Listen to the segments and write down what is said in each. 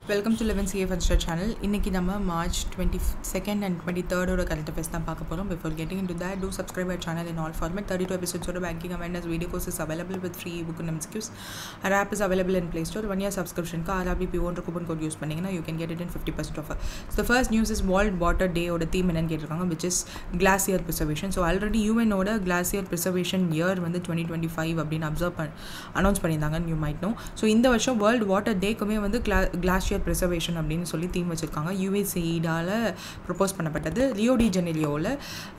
Welcome to 11CA Fun channel. இன்றைக்கி நம்ம March 22nd and 23rd current affairs தான் பார்க்க போகிறோம். Before getting into that, two subscribe our channel in all format. 32 episodes banking awareness video course is available with free ebook and MCQs. Our app is available in Play Store. 1 year subscription ka RRBP1 coupon code use பண்ணீங்கன்னா you can get it in 50% offer. So the first news is World Water Day ஓட theme என்னன்னு கேட்டிருக்காங்க, which is glacier preservation. So already UN ஓட glacier preservation year வந்து 2025 அப்படின்னு announce பண்ணியிருந்தாங்க, you might know. So இந்த வருஷம் World Water Day-க்குமே வந்து glacier ப்ரிசர்வேஷன் அப்படின்னு சொல்லி தீம் வச்சுருக்காங்க. யுஎஸ்ஏடால் ப்ரொப்போஸ் பண்ணப்பட்டது. ரியோ டி ஜெனிரியோவில்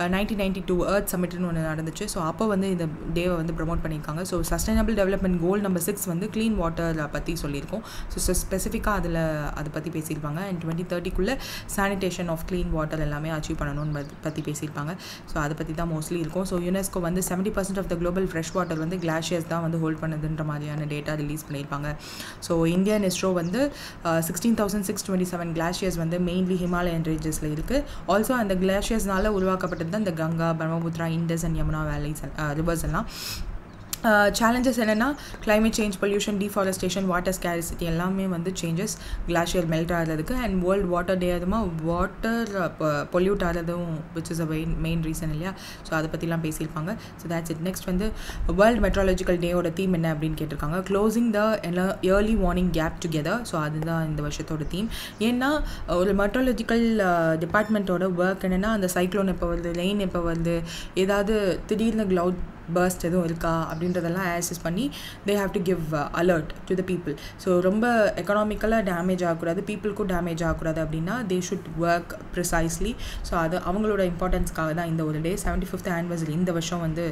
1992 எர்த் சமிட்னு ஒன்று நடந்துச்சு. ஸோ அப்போ வந்து இந்த டேவை வந்து ப்ரமோட் பண்ணியிருக்காங்க. So sustainable development goal number 6 வந்து க்ளீன் வாட்டர் பற்றி சொல்லியிருக்கோம். ஸோ ஸ்பெசிஃபிக்காக அதை பற்றி பேசியிருப்பாங்க. And 2030 sanitation of clean water எல்லாமே அச்சீவ் பண்ணணும்னு பற்றி பேசியிருப்பாங்க. ஸோ அதை பற்றி தான் மோஸ்ட்லி இருக்கும். ஸோ யுனெஸ்கோ வந்து 70% of the global fresh water வந்து கிளாஷியர்ஸ் தான் வந்து ஹோல்ட் பண்ணுதுன்ற மாதிரியான டேட்டா ரிலீஸ் பண்ணியிருப்பாங்க. ஸோ இந்தியன் இஸ்ரோ வந்து 16,627 கிளாஷியர்ஸ் வந்து மெயின்லி ஹிமாலயன் ரேஞ்சஸில் இருக்குது. ஆல்சோ அந்த கிளாஷியர்ஸ்னால உருவாக்கப்பட்டது தான் இந்த Ganga, Brahmaputra, Indus and Yamuna valleys rivers எல்லாம். சேலஞ்சஸ் என்னென்னா climate change, pollution, deforestation, water scarcity எல்லாமே வந்து சேஞ்சஸ் கிளாஷியர் மெல்ட் ஆகிறதுக்கு. அண்ட் வேர்ல்டு வாட்டர் டே அதுமா வாட்டர் பொல்யூட் ஆகிறதும் which is a main reason இல்லையா. ஸோ அதை பற்றிலாம் பேசியிருப்பாங்க. So that's it. நெக்ஸ்ட் வந்து வேர்ல்டு மெட்ராலஜிக்கல் டேயோட தீம் என்ன அப்படின்னு கேட்டிருக்காங்க, closing the early warning gap together. So அதுதான் இந்த வருஷத்தோட தீம். ஏன்னா ஒரு மெட்ராலஜிக்கல் டிபார்ட்மெண்ட்டோட ஒர்க் என்னென்னா அந்த சைக்ளோன் எப்போ வருது, ரெயின் எப்போ வருது, ஏதாவது திடீர்னு க்ளவுட் பர்ஸ்ட் எதுவும் இருக்கா அப்படின்றதெல்லாம் ஆக்சஸ் பண்ணி தே have to give alert to the people. So ரொம்ப எக்கனாமிக்கலாக டேமேஜ் ஆகக்கூடாது, பீப்புளுக்கும் டேமேஜ் ஆகக்கூடாது அப்படின்னா they should work precisely. So அது அவங்களோட இம்பார்ட்டன்ஸ்க்காக தான் இந்த ஒரு டே. 75th ஆனிவர்சரி இந்த வருஷம் வந்து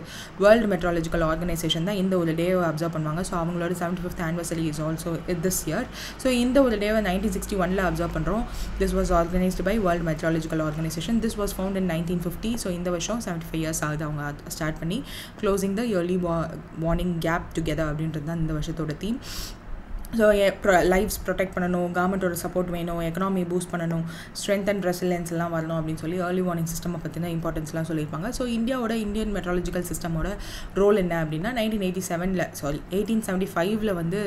வேர்ல்டு மெட்ராலஜிக்கல் ஆர்கனைசேஷன் தான் இந்த ஒரு டேவை அப்சர்வ் பண்ணுவாங்க. ஸோ அவங்களோட 75th anniversary is also this year. So இந்த ஒரு டேவை 1961 அப்சர்வ் பண்ணுறோம். This was organised by world meteorological organisation. This was found in 1950. So இந்த வருஷம் 75 இயர்ஸ் ஆகுது அவங்க ஸ்டார்ட் பண்ணி. Closing the early warning gap together அப்படின்றது தான் இந்த வருஷத்தோட தீம். ஸோ லைஃப்ஸ் ப்ரொடெக்ட் பண்ணணும், கவர்மெண்ட்டோட சப்போர்ட் வேணும், எக்கனாமி பூஸ்ட் பண்ணணும், ஸ்ட்ரென்த் அண்ட் ரெசிலியன்ஸ் எல்லாம் வரணும் அப்படின்னு சொல்லி ஏர்லி வார்னிங் சிஸ்டம் பற்றின இம்பார்ட்டன்ஸ்லாம் சொல்லியிருப்பாங்க. ஸோ இந்தியன் மெட்ராலஜிக்கல் சிஸ்டமோட ரோல் என்ன அப்படின்னா 1875 வந்து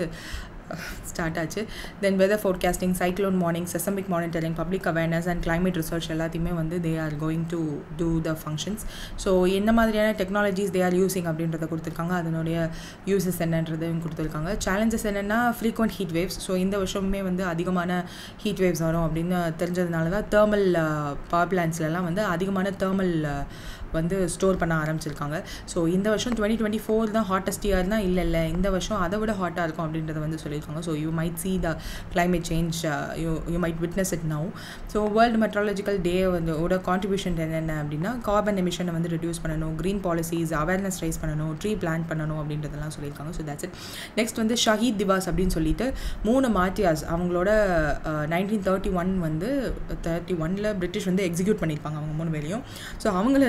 ஸ்டார்ட் ஆச்சு. Then weather forecasting, cyclone morning, seismic monitoring, public awareness and climate research எல்லாத்தையுமே வந்து they are going to do the functions. So என்ன மாதிரியான டெக்னாலஜிஸ் தே ஆர் யூஸிங் அப்படின்றத கொடுத்துருக்காங்க, அதனுடைய யூசஸ் என்னன்றதையும் கொடுத்துருக்காங்க. சேலஞ்சஸ் என்னென்னா ஃப்ரீக்வெண்ட் ஹீட் வேவ்ஸ். ஸோ இந்த வருஷமே வந்து அதிகமான ஹீட் வேவ்ஸ் வரும் அப்படின்னு தெரிஞ்சதுனால தான் தேர்மல் பவர் பிளான்ஸ்லாம் வந்து அதிகமான தேர்மல் வந்து ஸ்டோர் பண்ண ஆரம்பிச்சிருக்காங்க. ஸோ இந்த வருஷம் 2024 தான் ஹாட்டஸ்ட் இயர்னா இல்லை இந்த வருஷம் அதை விட ஹாட்டாக இருக்கும் அப்படின்றத வந்து சொல்லியிருக்காங்க. So you might see the climate change, you might witness it now. So world meteorological day வந்து ஓட கான்ட்ரிபியூஷன் என்னென்ன அப்படின்னா கார்பன் எமிஷனை வந்து ரெடியூஸ் பண்ணணும், க்ரீன் பாலிசிஸ், அவேர்னஸ் ரைஸ் பண்ணணும், ட்ரீ பிளான்ட் பண்ணணும் அப்படின்றதெல்லாம் சொல்லியிருக்காங்க. So that's it. நெக்ஸ்ட் வந்து ஷஹீத் திவாஸ் அப்படின்னு சொல்லிட்டு 3 மார்ட்டியர்ஸ் அவங்களோட 1931 வந்து 31 பிரிட்டிஷ் வந்து எக்ஸிக்யூட் பண்ணியிருப்பாங்க அவங்க 3 பேரையும். ஸோ அவங்கள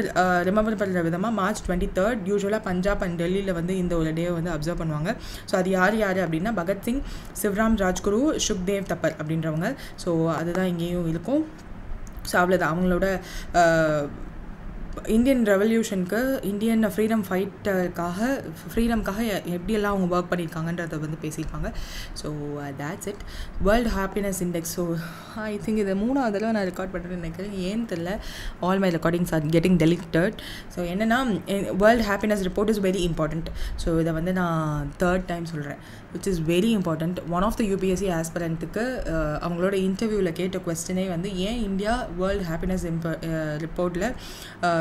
ரிமெம்பர் பண்ணுற விதமாக மார்ச் 23 யூஸ்வலாக பஞ்சாப் அண்ட் டெல்லியில் வந்து இந்த ஒரு டே வந்து அப்சர்வ் பண்ணுவாங்க. ஸோ அது யார் அப்படின்னா பகத்சிங், சிவராம் ராஜ்குரு, சுக்தேவ் தப்பர் அப்படின்றவங்க. ஸோ அதுதான் இங்கேயும் இருக்கும். ஸோ அவ்வளோதான் அவங்களோட இந்தியன் ரெவல்யூஷனுக்கு, இந்தியன் ஃப்ரீடம்காக எப்படியெல்லாம் அவங்க ஒர்க் பண்ணியிருக்காங்கன்றதை வந்து பேசியிருப்பாங்க. So that's it. World happiness index. So I think இது 3வது தடவை நான் ரெக்கார்ட் பண்ணுறேன்னு நினைக்கிறேன், ஏன்னு தெரியல. All my recordings are getting deleted. So என்னென்னா world happiness report is very important. So இதை வந்து நான் 3rd டைம் சொல்கிறேன், which is very important. One of the UPSC ஆஸ்பிரண்ட்டுக்கு அவங்களோட இன்டர்வியூவில் கேட்ட கொஸ்டினே வந்து ஏன் இந்தியா வேர்ல்டு ஹாப்பினஸ் ரிப்போர்ட்டில்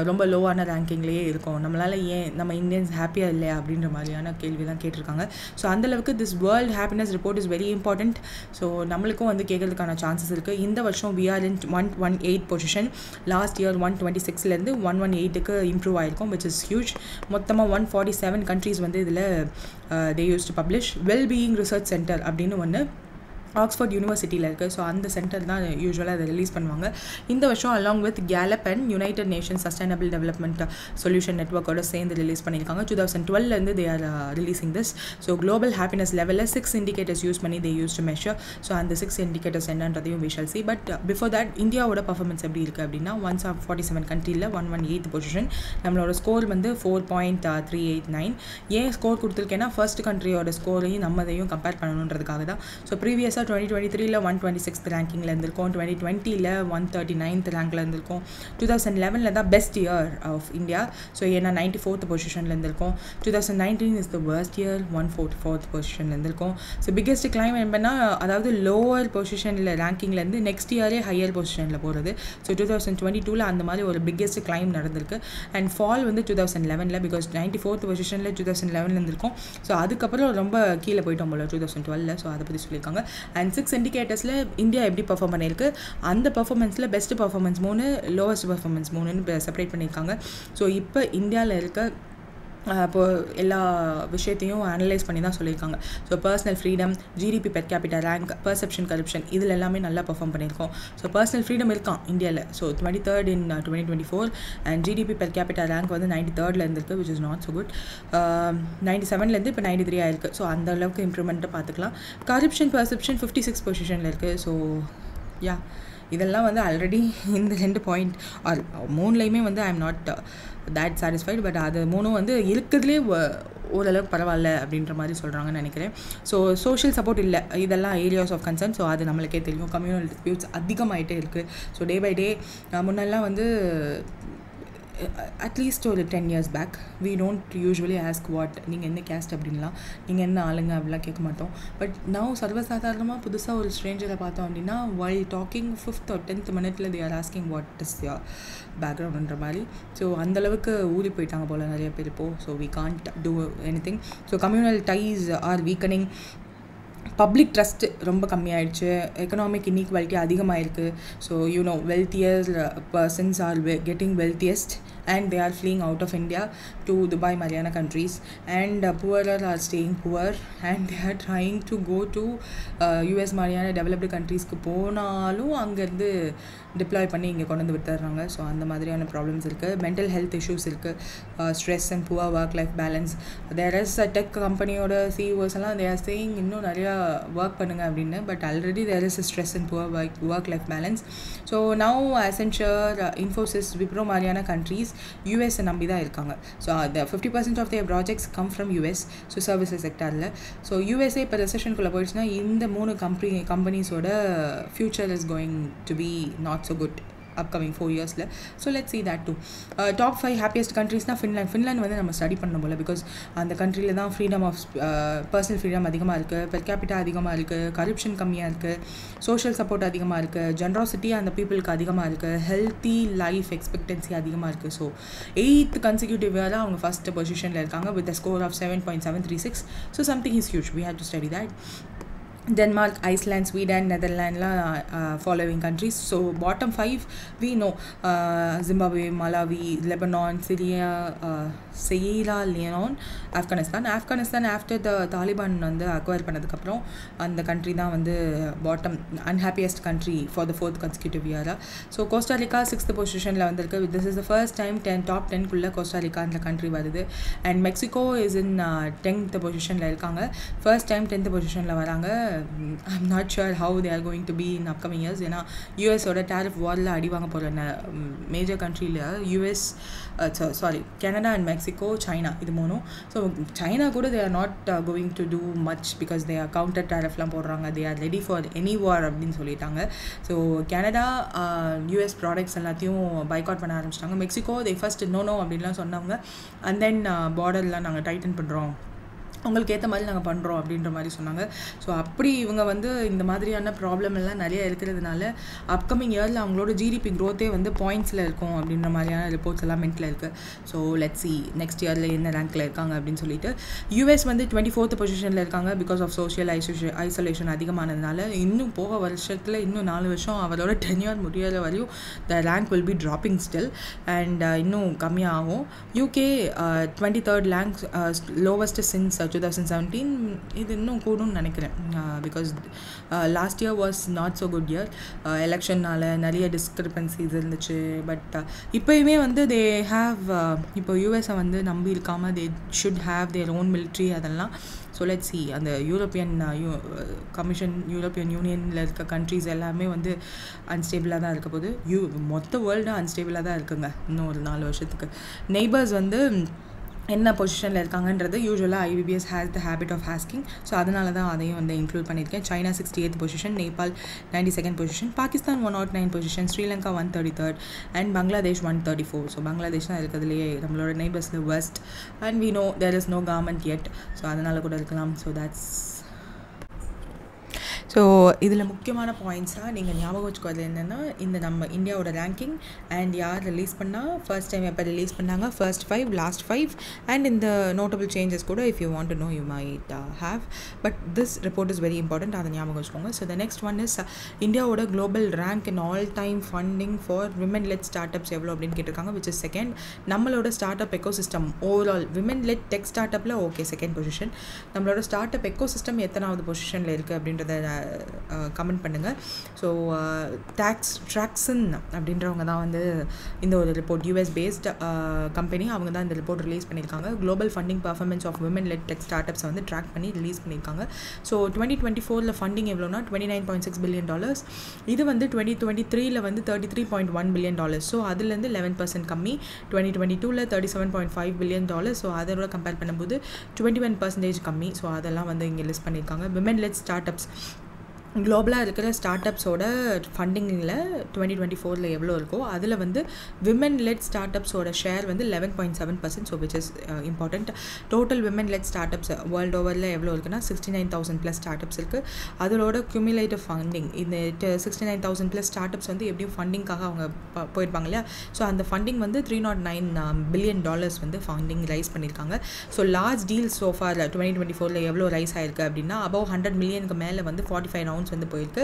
ரொம்ப லோவான ரேங்கிங்லேயே இருக்கும், நம்மளால் ஏன் நம்ம இந்தியன்ஸ் ஹாப்பியாக இல்லையா அப்படின்ற மாதிரியான கேள்விலாம் கேட்டிருக்காங்க. ஸோ அந்தளவுக்கு this world happiness report is very important. So நம்மளுக்கும் வந்து கேட்கறதுக்கான சான்சஸ் இருக்குது. இந்த வருஷம் we are in 118 position. Last year 126லேருந்து 118க்கு இம்ப்ரூவ் ஆகிருக்கும், விச் இஸ் ஹியூஜ். மொத்தமாக 147 கண்ட்ரீஸ் வந்து இதில் they used to publish. Well-being Research Center அப்படின்னு ஒன்று ஆக்ஸ்ஃபோர்ட் யூனிவர்சிட்டியில் இருக்குது. ஸோ அந்த சென்டர் தான் யூஸ்வலாக அதை ரிலீஸ் பண்ணுவாங்க. இந்த வருஷம் along with Gallup and United Nations sustainable development solution நெட்வொர்க்கோட சேர்ந்து ரிலீஸ் பண்ணியிருக்காங்க. 2012 they are releasing this. So global happiness லெவலில் 6 இண்டிகேட்டர்ஸ் யூஸ் பண்ணி they use to measure. So அந்த 6 இண்டிகேட்டர்ஸ் என்னன்றதையும் we shall see. But before that இந்தியாவோட performance எப்படி இருக்குது அப்படின்னா 147 கண்ட்ரியில் 118th பொசிஷன். நம்மளோட ஸ்கோர் வந்து 4.389. ஏன் ஸ்கோர் கொடுத்துருக்கேன்னா ஃபர்ஸ்ட் கண்ட்ரியோட ஸ்கோரையும் நம்மதையும் கம்பேர் பண்ணணுன்றதுக்காக தான். ஸோ ப்ரீவியஸாக ப்ரீவியஸாக 2023 126th ரேங்கிங்கில் இருந்திருக்கோம், 2020 139th ரேங்கில் இருந்திருக்கோம், 2011 தான் best year of India. So ஏன்னா 94th பொசிஷனில் இருந்திருக்கோம். 2019 is the worst year, 144th பொசிஷனில் இருந்திருக்கோம். ஸோ பிக்கெஸ்ட் கிளைம் என்னன்னா, அதாவது லோவர் பொசிஷனில் ரேங்கிங்லேருந்து நெக்ஸ்ட் இயரே ஹையர் பொசிஷனில் போகிறது. ஸோ 2022 அந்த மாதிரி ஒரு பிக்கெஸ்ட் கிளைம் நடந்திருக்கு. அண்ட் ஃபால் வந்து 2011 பிகாஸ் 94th பொசிஷனில் 2011 இருந்திருக்கும். ஸோ அதுக்கப்புறம் ரொம்ப கீழே போயிட்டோம் போல 2012. ஸோ அதை பற்றி சொல்லியிருக்காங்க. அண்ட் 6 இண்டிகேட்டர்ஸில் இந்தியா எப்படி பர்ஃபார்ம் பண்ணியிருக்கு, அந்த பர்ஃபார்மன்ஸில் பெஸ்ட் பர்ஃபார்மன்ஸ் 3, லோவஸ்ட் பர்ஃபார்மன்ஸ் 3ன்னு செப்பரேட் பண்ணியிருக்காங்க. ஸோ இப்போ இந்தியாவில் இருக்க இப்போது எல்லா விஷயத்தையும் அனலைஸ் பண்ணி தான் சொல்லியிருக்காங்க. So personal freedom, GDP per capital rank, perception corruption, இதில் எல்லாமே நல்லா பர்ஃபார்ம் பண்ணியிருக்கோம். ஸோ பர்சனல் ஃப்ரீடம் இருக்கான் இந்தியாவில். So 23rd in 2024 and GDP per capital rank வந்து 93rd இருந்திருக்கு, which is not so good. 97 இப்போ 93 ஆயிருக்கு. ஸோ அந்த அளவுக்கு இம்ப்ரூவ்மெண்ட்டை பார்த்துக்கலாம். கரப்ஷன் பர்செப்ஷன் 56 பொசிஷனில் இருக்குது. ஸோ யா, இதெல்லாம் வந்து ஆல்ரெடி இந்த 2 பாயிண்ட் ஆர் 3லையுமே வந்து I am not that satisfied. But அது 3 வந்து இருக்கிறதுலே ஓரளவுக்கு பரவாயில்ல அப்படின்ற மாதிரி சொல்கிறாங்கன்னு நினைக்கிறேன். ஸோ சோஷியல் சப்போர்ட் இல்லை, இதெல்லாம் ஏரியாஸ் ஆஃப் கன்சர்ன். ஸோ அது நம்மளுக்கே தெரியும். கம்யூனல் டிஸ்பியூட்ஸ் அதிகமாகிட்டே இருக்குது. ஸோ டே பை டே முன்னெல்லாம் வந்து அட்லீஸ்ட் ஒரு 10 years back we don't usually ask what நீங்கள் என்ன கேஸ்ட் அப்படின்லாம், நீங்கள் என்ன ஆளுங்க அப்படிலாம் கேட்க மாட்டோம். பட் நான் சர்வசாதாரணமாக புதுசாக ஒரு ஸ்ட்ரேஞ்சரை பார்த்தோம் அப்படின்னா while talking 5th or 10th minute they are asking what is your பேக்ரவுண்டுன்ற மாதிரி. ஸோ அந்தளவுக்கு ஊறி போயிட்டாங்க போல் நிறைய பேர் இப்போது. So we can't do anything. So communal ties are weakening. Public trust ரொம்ப கம்மியாயிடுச்சு. எக்கனாமிக் இன்இக்வாலிட்டி அதிகமாகிருக்கு. So wealthier persons are getting wealthiest and they are fleeing out of India to Dubai, Mariana countries, and poorer are staying poor and they are trying to go to US, Mariana developed countries க்கு போனாலும் அங்கேருந்து deploy பண்ணி இங்கே கொண்டு வந்து விட்டுறாங்க. So அந்த மாதிரியான ப்ராப்ளம்ஸ் இருக்குது. மென்டல் ஹெல்த் இஷ்யூஸ் இருக்குது. Stress and poor work life balance. There is tech கம்பெனியோட சிஇஓஸ் எல்லாம் தேர் சேயிங் இன்னும் நிறையா ஒர்க் பண்ணுங்க அப்படின்னு. But already there is stress and poor work life balance. So now Accenture, Infosys, Wipro மாதிரியான கண்ட்ரீஸ் யூஎஸை நம்பி தான் இருக்காங்க. So the 50% of their projects come from US. So services செக்டாரில். ஸோ யூஎஸ்ஏ இப்போ ரெசெஷனுக்குள்ளே போயிடுச்சுன்னா இந்த 3 கம்பெனிஸோட future is going to be not so good upcoming 4 years. So let's see that too. Top 5 happiest countries na Finland வந்து நம்ம study பண்ணணும் போல. பிகாஸ் அந்த கண்ட்ரியில் தான் ஃப்ரீடம் ஆஃப் பர்சனல் ஃப்ரீடம் அதிகமாக இருக்குது, பெர் கேபிட்டா அதிகமாக இருக்குது, கரப்ஷன் கம்மியாக இருக்குது, சோஷியல் சப்போர்ட் அதிகமாக இருக்குது, ஜென்ராசிட்டி அந்த பீப்புளுக்கு அதிகமாக இருக்குது, ஹெல்த்தி லைஃப் எக்ஸ்பெக்டன்சி அதிகமாக இருக்குது. ஸோ 8th consecutive year தான் அவங்க ஃபஸ்ட் பொசிஷனில் இருக்காங்க with a score of 7.736. So something is huge. We have to study that. Denmark, Iceland, Sweden, Netherlands following countries. So bottom 5 we know Zimbabwe, Malawi, Lebanon, Syria, Sierra Leone, Afghanistan after the Taliban வந்து acquire பண்ணதுக்கப்புறம் அந்த country தான் வந்து bottom unhappiest country for the 4th consecutive year. So Costa Rica 6th பொசிஷனில் வந்திருக்கு. This is the first time top 10க்குள்ளே Costa Rica அந்த country வருது. And Mexico is in 10th பொசிஷனில் இருக்காங்க. ஃபர்ஸ்ட் டைம் 10th பொசிஷனில் வராங்க. I'm not sure how they are going to be in upcoming years. ஏன்னா யூஎஸோட டேரிஃப் வாரில் அடி வாங்க போகிற மேஜர் கண்ட்ரியில் US, Canada and Mexico, China, இது 3. ஸோ சைனா கூட they are not going to do much because they are counter tariffலாம் போடுறாங்க. they are ready for any war அப்படின்னு சொல்லிட்டாங்க. ஸோ கனடா யூஎஸ் ப்ராடக்ட்ஸ் எல்லாத்தையும் பைக்காட் பண்ண ஆரம்பிச்சிட்டாங்க. மெக்சிகோ they first no அப்படின்லாம் சொன்னவங்க அண்ட் தென் பார்டர்லாம் நாங்கள் டைட்டன் பண்ணுறோம், உங்களுக்கு ஏற்ற மாதிரி நாங்கள் பண்ணுறோம் அப்படின்ற மாதிரி சொன்னாங்க. ஸோ அப்படி இவங்க வந்து இந்த மாதிரியான ப்ராப்ளம் எல்லாம் நிறைய இருக்கிறதுனால அப்கமிங் இயரில் அவங்களோட ஜிடிபி க்ரோத்தே வந்து பாயிண்ட்ஸில் இருக்கும் அப்படின்ற மாதிரியான ரிப்போர்ட்ஸ் எல்லாம் மென்ட்டில் இருக்குது. ஸோ லெட்ஸ் சி நெக்ஸ்ட் இயரில் என்ன ரேங்க்கில் இருக்காங்க அப்படின்னு சொல்லிட்டு. யூஎஸ் வந்து 24th பொசிஷனில் இருக்காங்க பிகாஸ் ஆஃப் சோஷியல் ஐசோலேஷன் அதிகமானதுனால. இன்னும் போக வருஷத்தில் இன்னும் 4 வருஷம் அவரோட டென்யூர் முடியாத வரையும் the rank will be dropping still and இன்னும் கம்மியாகும். UK 23rd rank, lowest since 2017. இது இன்னும் கூடும்னு நினைக்கிறேன் because last year was not so good year. எலெக்ஷன்னால் நிறைய டிஸ்கிரிப்பன்சிஸ் இருந்துச்சு. பட் இப்போயுமே வந்து தே ஹாவ் இப்போ யூஎஸை வந்து நம்பி இருக்காமல் they should have their own military அதெல்லாம். ஸோ லெட்ஸ் சி அந்த யூரோப்பியன் யூனியனில் இருக்க கண்ட்ரிஸ் எல்லாமே வந்து அன்ஸ்டேபிளாக தான் இருக்க போது. மொத்த வேர்ல்டு அன்ஸ்டேபிளாக தான் இருக்குங்க இன்னும் ஒரு 4 வருஷத்துக்கு. நெய்பர்ஸ் வந்து என்ன பொசிஷனில் இருக்காங்கன்றது யூஸ்வலாக IBPS has the habit of asking. So அதனால தான் அதையும் வந்து இன்க்ளூட் பண்ணியிருக்கேன். China 68th position, Nepal 92nd position, Pakistan 109 position, Sri Lanka 133rd and Bangladesh 134. So Bangladesh தான் இருக்கிறதுலையே நம்மளோட நெய்பர்ஸில் worst. And we know there is no government at. So அதனால் கூட இருக்கலாம். ஸோ தட்ஸ் ஸோ இதில் முக்கியமான பாயிண்ட்ஸாக நீங்கள் ஞாபகம் வச்சுக்கிறது என்னென்னா, இந்த நம்ம இந்தியாவோட ரேங்கிங் அண்ட் யார் ரிலீஸ் பண்ணால், ஃபர்ஸ்ட் டைம் எப்போ ரிலீஸ் பண்ணாங்க, ஃபர்ஸ்ட் 5, லாஸ்ட் 5 அண்ட் இந்த நோட்டபிள் சேஞ்சஸ் கூட if you want to know you might have. But this report is very important, அதை ஞாபகம் வச்சுக்கோங்க. So the next one is இந்தியாவோட global rank in all time funding for women led startups எவ்வளோ அப்படின்னு கேட்டிருக்காங்க, which is second. நம்மளோட startup ecosystem overall women led tech start அப்பில் okay second position. நம்மளோட startup echo system எத்தனாவது பொசிஷனில் இருக்குது அப்படின்றத கமெண்ட் பண்ணுங்கள். ஸோ ட்ராக்சன் அப்படின்றவங்க தான் வந்து இந்த ஒரு ரிப்போர்ட், யூஎஸ் பேஸ்ட் கம்பெனி, அவங்க தான் இந்த ரிப்போர்ட் ரிலீஸ் பண்ணியிருக்காங்க. Global funding performance of women led tech ஸ்டார்ட் அப்ஸை வந்து ட்ராக் பண்ணி ரிலீஸ் பண்ணியிருக்காங்க. ஸோ 2024 ஃபண்டிங் எவ்வளோனா $29.6 billion. இது வந்து 2023 வந்து $33.1 billion. ஸோ அதுலேருந்து 11% கம்மி. 2022 $37.5 billion. ஸோ அதோட கம்பேர் பண்ணும்போது 21% கம்மி. ஸோ அதெல்லாம் வந்து இங்கே லிஸ்ட் பண்ணியிருக்காங்க. விமன் லெட் ஸ்டார்ட் அப்ஸ் குளோபலாக இருக்கிற ஸ்டார்ட் அப்ஸோட ஃபண்டிங்கில் 2024 எவ்வளோ இருக்கோ அதில் வந்து விமன் லெட் ஸ்டார்ட் அப்ஸோட ஷேர் வந்து 11.7%. So which is important. Total women led start ups world ஓவரில் எவ்வளோ இருக்குன்னா 69,000+ ஸ்டார்ட் அப்ஸ் இருக்குது. அதோட குமுலேட்டிவ் ஃபண்டிங் இந்த 69,000+ ஸ்டார்ட் அப்ஸ் வந்து எப்படியும் ஃபண்டிங்காக அவங்க போயிருப்பாங்க இல்லையா. ஸோ அந்த ஃபண்டிங் வந்து $309 billion வந்து ஃபண்டிங் ரைஸ் பண்ணியிருக்காங்க. ஸோ லார்ஜ் டீல்ஸ் சோஃபார் 2024 எவ்வளோ ரைஸ் ஆயிருக்கு அப்படின்னா above 100 million மேலே வந்து 45 rounds வந்து போயிருக்கு.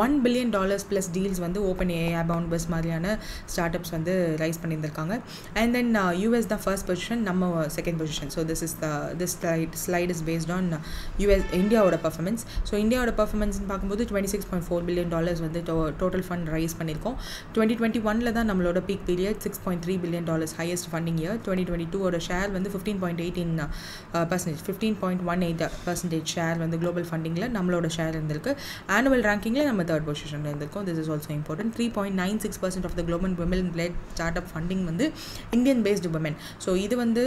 $1 billion ப்ளஸ் டீல்ஸ் வந்து ஓப்பன் ஏஐ, பவுண்ட் பஸ் மாதிரியான ஸ்டார்ட் அப்ஸ் வந்து ரைஸ் பண்ணியிருந்திருக்காங்க. அண்ட் தென் யூஎஸ் தான் ஃபர்ஸ்ட் பொசிஷன், நம்ம second position. So this slide is based on இந்தியாவோட பர்ஃபார்மன்ஸ். ஸோ இந்தியாவோட பர்ஃபார்மன்ஸ்னு பார்க்கும்போது $26.4 billion வந்து டோட்டல் ஃபண்ட் ரைஸ் பண்ணியிருக்கோம். 2021 தான் நம்மளோட peak period, $6.3 billion highest funding year. 2022 share வந்து 15.18% ஷேர் வந்து குளோபல் ஃபண்டிங்கில் நம்மளோட ஷேர் இருந்திருக்கு. ஆனுவல் ரேங்கிங்கில் நம்ம தேர்ட் பொசிஷனில் இருந்திருக்கோம். This is also important. 3.96% of the global women led startup funding வந்து இந்தியன் பேஸ்டு விமன். ஸோ இது வந்து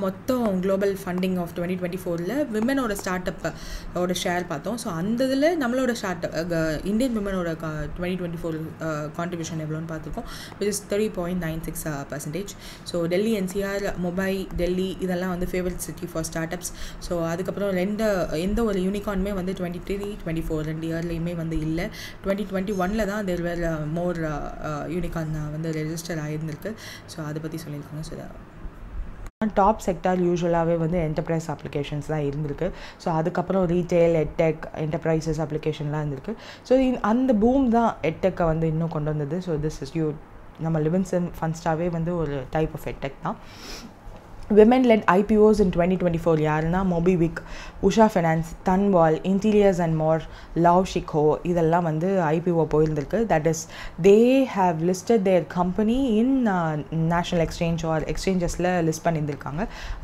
மொத்தம் குளோபல் ஃபண்டிங் ஆஃப் 2024 விமனோட ஸ்டார்ட் அப்போட ஷேர் பார்த்தோம். ஸோ அந்த இதில் நம்மளோட இந்தியன் விமனோட 2024 கான்ட்ரிபியூஷன் எவ்வளோன்னு பார்த்துருக்கோம், which is 30.96%. So Delhi, NCR, Mumbai, Delhi இதெல்லாம் வந்து favourite city for startups. So அதுக்கப்புறம் எந்த ஒரு யூனிகார்னுமே வந்து 23, 24 ரெண்டு இயர்லேயுமே வந்து இல்லை. 2021 தான் தேர் வேர் மோர் யூனிகார்ன் வந்து ரெஜிஸ்டர் ஆகியிருந்திருக்கு. ஸோ அதை பற்றி சொல்லியிருக்காங்க. ஸோ டாப் செக்டார் யூஸ்வலாகவே வந்து என்டர்பிரைஸ் அப்ளிகேஷன்ஸ் தான் இருந்திருக்கு. ஸோ அதுக்கப்புறம் ரீட்டெயில், எட்டெக், என்டர்பிரைசஸ் அப்ளிகேஷன்லாம் இருந்திருக்கு. ஸோ அந்த பூம் தான் எட்டெக்கை வந்து இன்னும் கொண்டு வந்தது. ஸோ திஸ் இஸ் நம்ம லிவின்சன் ஃபன்ஸ்டாவே வந்து ஒரு டைப் ஆஃப் எட்டெக் தான். விமன் லெட் ஐபிஓஸ் இன் 2024 யாருன்னா மொபிவிக், உஷா ஃபைனான்ஸ், தன்வால், இன்டீரியர்ஸ் அண்ட் மோர், லவ் ஷிகோ இதெல்லாம் வந்து ஐபிஓ போயிருந்திருக்கு. That is they have listed their company in national exchange or எக்ஸ்சேஞ்சஸில் லிஸ்ட் பண்ணியிருந்திருக்காங்க.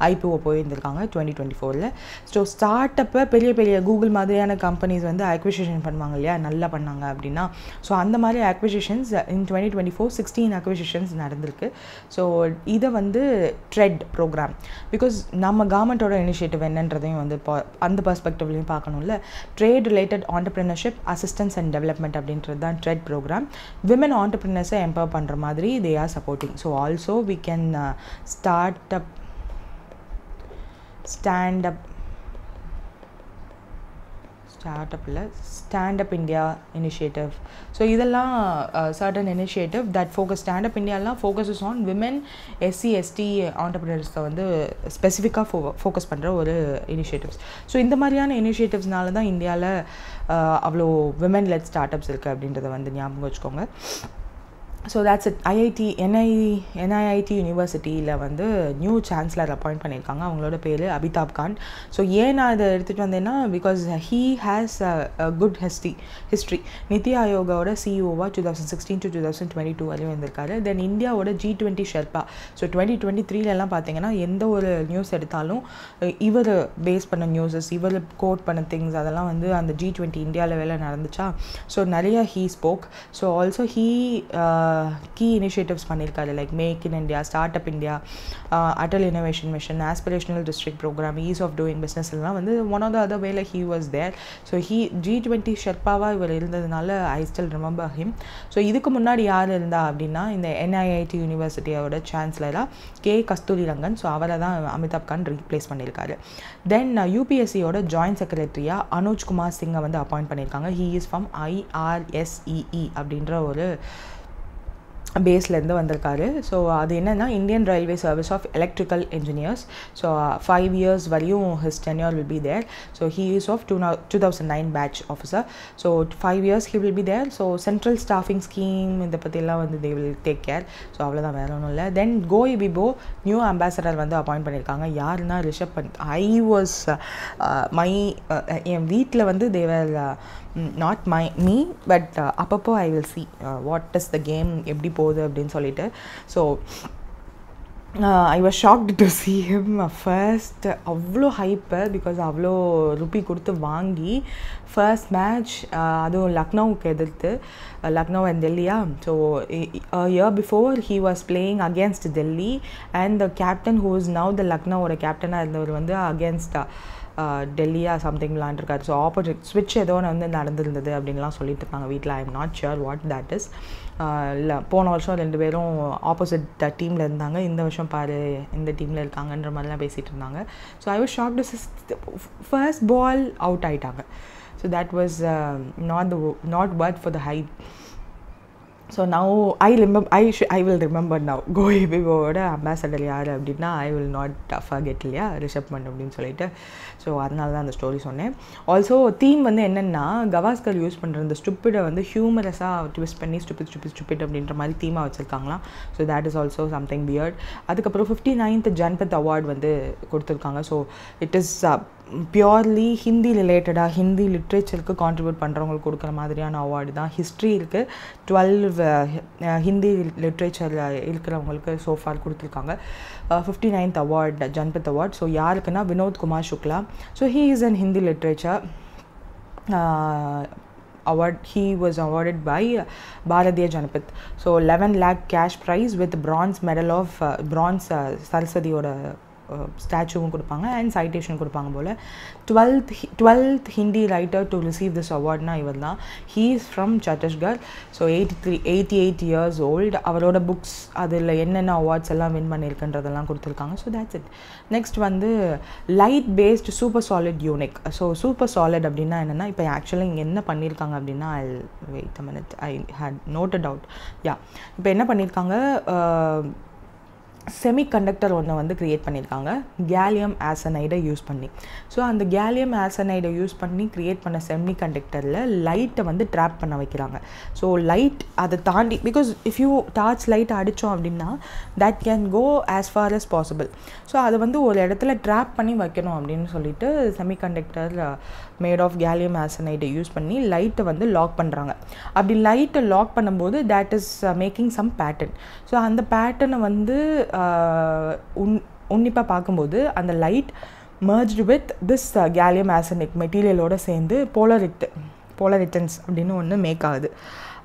ஐபிஓ போயிருந்திருக்காங்க 2024. ஸோ ஸ்டார்ட் அப்போ பெரிய பெரிய கூகுள் மாதிரியான கம்பெனிஸ் வந்து அக்விசிஷன் பண்ணுவாங்க இல்லையா, நல்லா பண்ணாங்க அப்படின்னா. ஸோ அந்த மாதிரி அக்விசிஷன்ஸ் இன் 2024 16 அக்விசிஷன்ஸ் நடந்திருக்கு. ஸோ இதை வந்து ட்ரெட் ப்ரோக்ராம், பிகாஸ் நம்ம கவர்மெண்ட்டோட இனிஷியேட்டிவ் என்னன்றதையும் வந்து அந்த பர்ஸ்பெக்டிவ்லையும் பார்க்கணும்ல. Trade related entrepreneurship assistance and development அப்படின்றது தான் ட்ரெட் ப்ரோக்ராம். விமன் ஆண்டர்ப்ரினர்ஸை எம்பவர் பண்ணுற மாதிரி they are supporting. So also we can stand up India initiative. So இதெல்லாம் certain initiative that focus, stand up இந்தியாலாம் focuses on women, SC, ST ஆண்டர்ப்ரினர்ஸை வந்து ஸ்பெசிஃபிக்காக ஃபோக்கஸ் பண்ணுற ஒரு இனிஷியேட்டிவ்ஸ். ஸோ இந்த மாதிரியான இனிஷியேட்டிவ்ஸ்னால தான் இந்தியாவில் அவ்வளோ விமன் லெட் ஸ்டார்ட் அப்ஸ் இருக்குது அப்படின்றத வந்து ஞாபகம் வச்சுக்கோங்க. So that's it. NIIT யூனிவர்சிட்டியில் வந்து நியூ சான்சலர் அப்பாயிண்ட் பண்ணியிருக்காங்க. அவங்களோட பேர் அபிதாப் காந்த். ஸோ ஏன் நான் இதை எடுத்துகிட்டு வந்தேன்னா, because he has a good history. நித்தி ஆயோகோட சிஇஓவாக 2016 to 2022 வரையும் வந்திருக்காரு. தென் இந்தியாவோட G20 ஷெர்பா. ஸோ 2023 பார்த்தீங்கன்னா எந்த ஒரு நியூஸ் எடுத்தாலும் இவர் பேஸ் பண்ண நியூஸஸ், இவர் கோட் பண்ண திங்ஸ் அதெல்லாம் வந்து அந்த G20 இந்தியா லெவலில் நடந்துச்சா. ஸோ நிறைய he spoke. So also he key initiatives பண்ணியிருக்காரு, like make in India, startup India, Atal innovation mission, aspirational district program, ease of doing business எல்லாம் வந்து ஒன் ஆஃப் த அதர் வேல he was there. So G20 ஷெர்பாவாக இவர் இருந்ததுனால I still remember him. So இதுக்கு முன்னாடி யார் இருந்தா அப்படின்னா இந்த NIIT யூனிவர்சிட்டியோட சான்சலராக K. கஸ்தூரிரங்கன். ஸோ அவரை தான் அமிதாப் கான் ரீப்ளேஸ் பண்ணியிருக்காரு. தென் UPSCயோட ஜாயின்ட் செக்ரட்டரியாக அனுஜ் குமார் சிங்கை வந்து அப்பாயிண்ட் பண்ணியிருக்காங்க. ஹீ இஸ் ஃப்ரம் IRSEE அப்படின்ற ஒரு பேஸ்லேருந்து வந்திருக்காரு. ஸோ அது என்னென்னா Indian railway service of electrical engineers. So 5 years வரையும் his tenure will be there. So he is of 2009 batch officer. So 5 years he will be there. So central staffing scheme இதை பற்றிலாம் வந்து they will take care. So அவ்வளோதான், வேற ஒன்றும் இல்லை. Then கோய் பிபோ நியூ அம்பாசடர் வந்து அப்பாயிண்ட் பண்ணியிருக்காங்க. யாருன்னா ரிஷப் பந்த். ஐ வாஸ் என் வீட்டில் வந்து தேவர் not me, but அப்பப்போ I will see what is the game, எப்படி போகுது அப்படின்னு சொல்லிட்டு. So I was shocked to see him first. அவ்வளோ ஹைப்பு, பிகாஸ் அவ்வளோ ருப்பி கொடுத்து வாங்கி ஃபர்ஸ்ட் மேட்ச், அதுவும் லக்னோவுக்கு எதிர்த்து, லக்னோ அண்ட் டெல்லியா. So year before he was playing against Delhi and the captain who is now the லக்னோவோட கேப்டனாக இருந்தவர் வந்து against டெல்லியா சம்திங் விளாண்டுருக்காரு. ஸோ ஆப்போசிட் ஸ்விட்ச் ஏதோ வந்து நடந்திருந்தது அப்படின்லாம் சொல்லிட்டு இருக்காங்க வீட்டில். I am not sure what that is. இல்லை, போன வருஷம் 2 பேரும் ஆப்போசிட் டீமில் இருந்தாங்க, இந்த வருஷம் பாரு இந்த டீமில் இருக்காங்கன்ற மாதிரிலாம் பேசிகிட்டு இருந்தாங்க. So I was shocked. First ball out ஆகிட்டாங்க. So that was not worth for the hype. So now I will remember now. கோய் பிபோவோட அம்பாசடர் யார் அப்படின்னா I will not forget இல்லையா, ரிஷப் பண்ட் அப்படின்னு சொல்லிட்டு. ஸோ அதனால தான் அந்த ஸ்டோரி சொன்னேன். ஆல்சோ தீம் வந்து என்னென்னா கவாஸ்கர் யூஸ் பண்ணுற இந்த ஸ்டூப்பிடை வந்து ஹியூமரஸாக ட்விஸ்ட் பண்ணி ஸ்டூபிட் அப்படின்ற மாதிரி தீமாக வச்சுருக்காங்களாம். So that is also something weird. அதுக்கப்புறம் 59th ஜன்பத் அவார்டு வந்து கொடுத்துருக்காங்க. So it is purely Hindi ரிலேட்டடாக ஹிந்தி லிட்ரேச்சருக்கு கான்ட்ரிபியூட் பண்ணுறவங்களுக்கு கொடுக்குற மாதிரியான அவார்டு தான். ஹிஸ்ட்ரி இருக்குது, 12 ஹிந்தி லிட்ரேச்சரில் இருக்கிறவங்களுக்கு சோஃபார் கொடுத்துருக்காங்க. 59th award Janpath award. So யாருக்குன்னா Vinod Kumar Shukla. So he is an Hindi literature award. He was awarded by Bharatiya Janapath. So 11 lakh cash prize with bronze medal of bronze Saraswati oda ஸ்டாச்சுவும் கொடுப்பாங்க அண்ட் சைட்டேஷன் கொடுப்பாங்க போல். 12th Hindi writer to receive this அவார்ட்னா இவர் தான். He is from Chhattisgarh. So 88 years old. அவரோட books அதில் என்னென்ன அவார்ட்ஸ் எல்லாம் வின் பண்ணியிருக்குன்றதெல்லாம் கொடுத்துருக்காங்க. So that's it. நெக்ஸ்ட் வந்து light based super solid unique. So super solid அப்படின்னா என்னென்னா, இப்போ ஆக்சுவலாக இங்கே என்ன பண்ணியிருக்காங்க அப்படின்னா, wait a minute, I had noted out. இப்போ என்ன பண்ணியிருக்காங்க, செமிகண்டக்டர் ஒன்று வந்து க்ரியேட் பண்ணியிருக்காங்க கேலியம் ஆசனைடை யூஸ் பண்ணி. ஸோ அந்த கேலியம் ஆசனைடை யூஸ் பண்ணி க்ரியேட் பண்ண செமிகண்டக்டரில் லைட்டை வந்து ட்ராப் பண்ண வைக்கிறாங்க. ஸோ லைட் அதை தாண்டி, because if you torch light அடித்தோம் அப்படின்னா that can go as far as possible. So அதை வந்து ஒரு இடத்துல ட்ராப் பண்ணி வைக்கணும் அப்படின்னு சொல்லிட்டு செமிகண்டக்டர் மேட் ஆஃப் கேலியம் ஆசனைடை யூஸ் பண்ணி லைட்டை வந்து லாக் பண்ணுறாங்க. அப்படி லைட்டை லாக் பண்ணும்போது that is making some pattern. So அந்த பேட்டர்னை வந்து உன்னிப்பாக பார்க்கும்போது அந்த light merged with this gallium arsenic மெட்டீரியலோடு சேர்ந்து போலரிட்டன்ஸ் அப்படின்னு ஒன்று மேக் ஆகுது.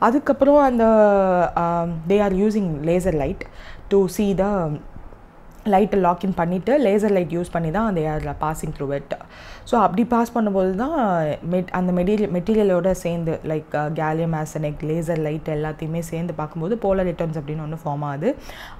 அதுக்கப்புறம் அந்த they are using laser light to see the லைட்டை லாக்இன் பண்ணிவிட்டு லேசர் லைட் யூஸ் பண்ணி தான் they are passing through it. So அப்படி பாஸ் பண்ணும்போது தான் அந்த மெட்டீரியலோட சேர்ந்து like gallium arsenic, laser light எல்லாத்தையுமே சேர்ந்து பார்க்கும்போது போலர் ரிட்டர்ன்ஸ் அப்படின்னு ஒன்று ஃபார்ம் ஆகுது.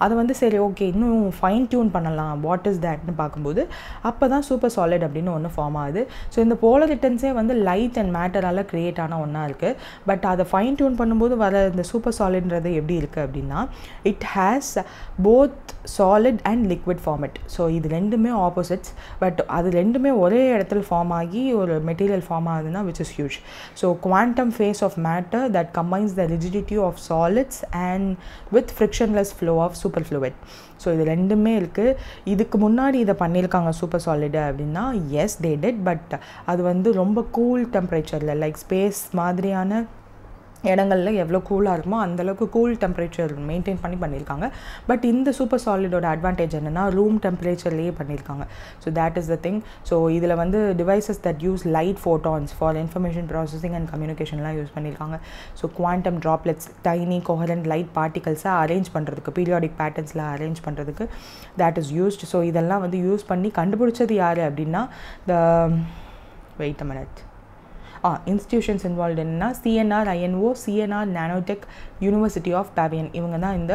அதை வந்து சரி ஓகே இன்னும் ஃபைன் டியூன் பண்ணலாம், வாட் இஸ் தேட்னு பார்க்கும்போது அப்போ தான் சூப்பர் சாலிட் அப்படின்னு ஒன்று ஃபார்ம் ஆகுது. ஸோ இந்த போலர் ரிட்டர்ன்ஸே வந்து லைட் அண்ட் மேட்டரால் க்ரியேட் ஆன ஒன்றா இருக்குது. பட் அதை ஃபைன் டியூன் பண்ணும்போது வர இந்த சூப்பர் சாலிட்ன்றது எப்படி இருக்குது அப்படின்னா, it has both solid and liquid format. So இது ரெண்டுமே ஆப்போசிட்ஸ், பட் அது ரெண்டுமே ஒரே இடத்துல ஃபார்ம் ஆகி ஒரு மெட்டீரியல் ஃபார்ம் ஆகுதுன்னா which is huge. So quantum phase of matter that combines the rigidity of solids and with frictionless flow of superfluid. So இது ரெண்டுமே இருக்குது. இதுக்கு முன்னாடி இதை பண்ணியிருக்காங்க சூப்பர் சாலிடு அப்படின்னா, எஸ் தே டிட், பட் அது வந்து ரொம்ப கூல் டெம்பரேச்சரில் லைக் ஸ்பேஸ் மாதிரியான இடங்களில் எவ்வளோ கூலாக இருக்குமோ அந்தளவுக்கு கூல் டெம்பரேச்சர் மெயின்டைன் பண்ணியிருக்காங்க. பட் இந்த சூப்பர் சாலிடோட அட்வான்டேஜ் என்னென்னா ரூம் டெம்பரேச்சர்லேயே பண்ணியிருக்காங்க. So that is the thing. So இதில் வந்து devices that use light photons for information processing and கம்யூனிகேஷன்லாம் யூஸ் பண்ணியிருக்காங்க. So quantum droplets tiny coherent light பார்ட்டிகல்ஸை அரேஞ்ச் பண்ணுறதுக்கு பீரியாடிக் பேட்டர்ன்ஸில் அரேஞ்ச் பண்ணுறதுக்கு தேட் இஸ் யூஸ்ட். ஸோ இதெல்லாம் வந்து யூஸ் பண்ணி கண்டுபிடிச்சது யார் அப்படின்னா wait a minute institutions involve என்னன்னா CNR INO CNR nanotech university of Pavia. இவங்க தான் இந்த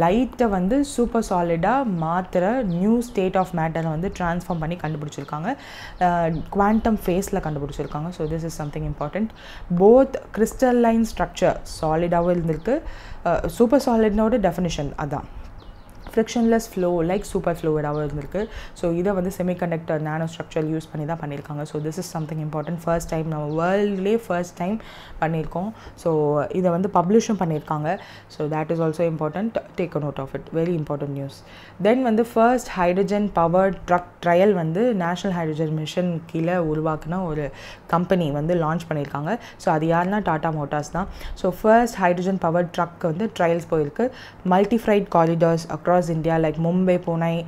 லைட்டை வந்து சூப்பர் சாலிடாக மாத்திர நியூ ஸ்டேட் ஆஃப் மேட்டரை வந்து ட்ரான்ஸ்ஃபார்ம் பண்ணி கண்டுபிடிச்சிருக்காங்க. குவாண்டம் ஃபேஸில் கண்டுபிடிச்சிருக்காங்க. So this is something important. Both crystalline structure சாலிடாகவும் இருந்திருக்கு. சூப்பர் சாலிட்னோட டெஃபினிஷன் அதான் ஃப்ரிக்ஷன்லெஸ் ஃப்ளோ லைக் சூப்பர் ஃப்ளூயிடாகவும் இருந்திருக்கு. ஸோ இதை வந்து செமிகண்டக்டர் நானோ ஸ்ட்ரக்சர் யூஸ் பண்ணி தான் பண்ணியிருக்காங்க. So this is something important. First time நம்ம வேர்ல்ட்லேயே ஃபர்ஸ்ட் டைம் பண்ணியிருக்கோம். ஸோ இதை வந்து பப்ளிஷும் பண்ணியிருக்காங்க. So that is also important. Take a note of it. Very important news. Then வந்து first hydrogen powered truck trial வந்து நேஷ்னல் ஹைட்ரஜன் மிஷன் கீழே உருவாக்குன ஒரு கம்பெனி வந்து லான்ச் பண்ணியிருக்காங்க. ஸோ அது யாருன்னா டாடா மோட்டார்ஸ் தான். So first hydrogen powered truck வந்து ட்ரையல்ஸ் போயிருக்கு. Multi freight corridors across India like Mumbai, Pune,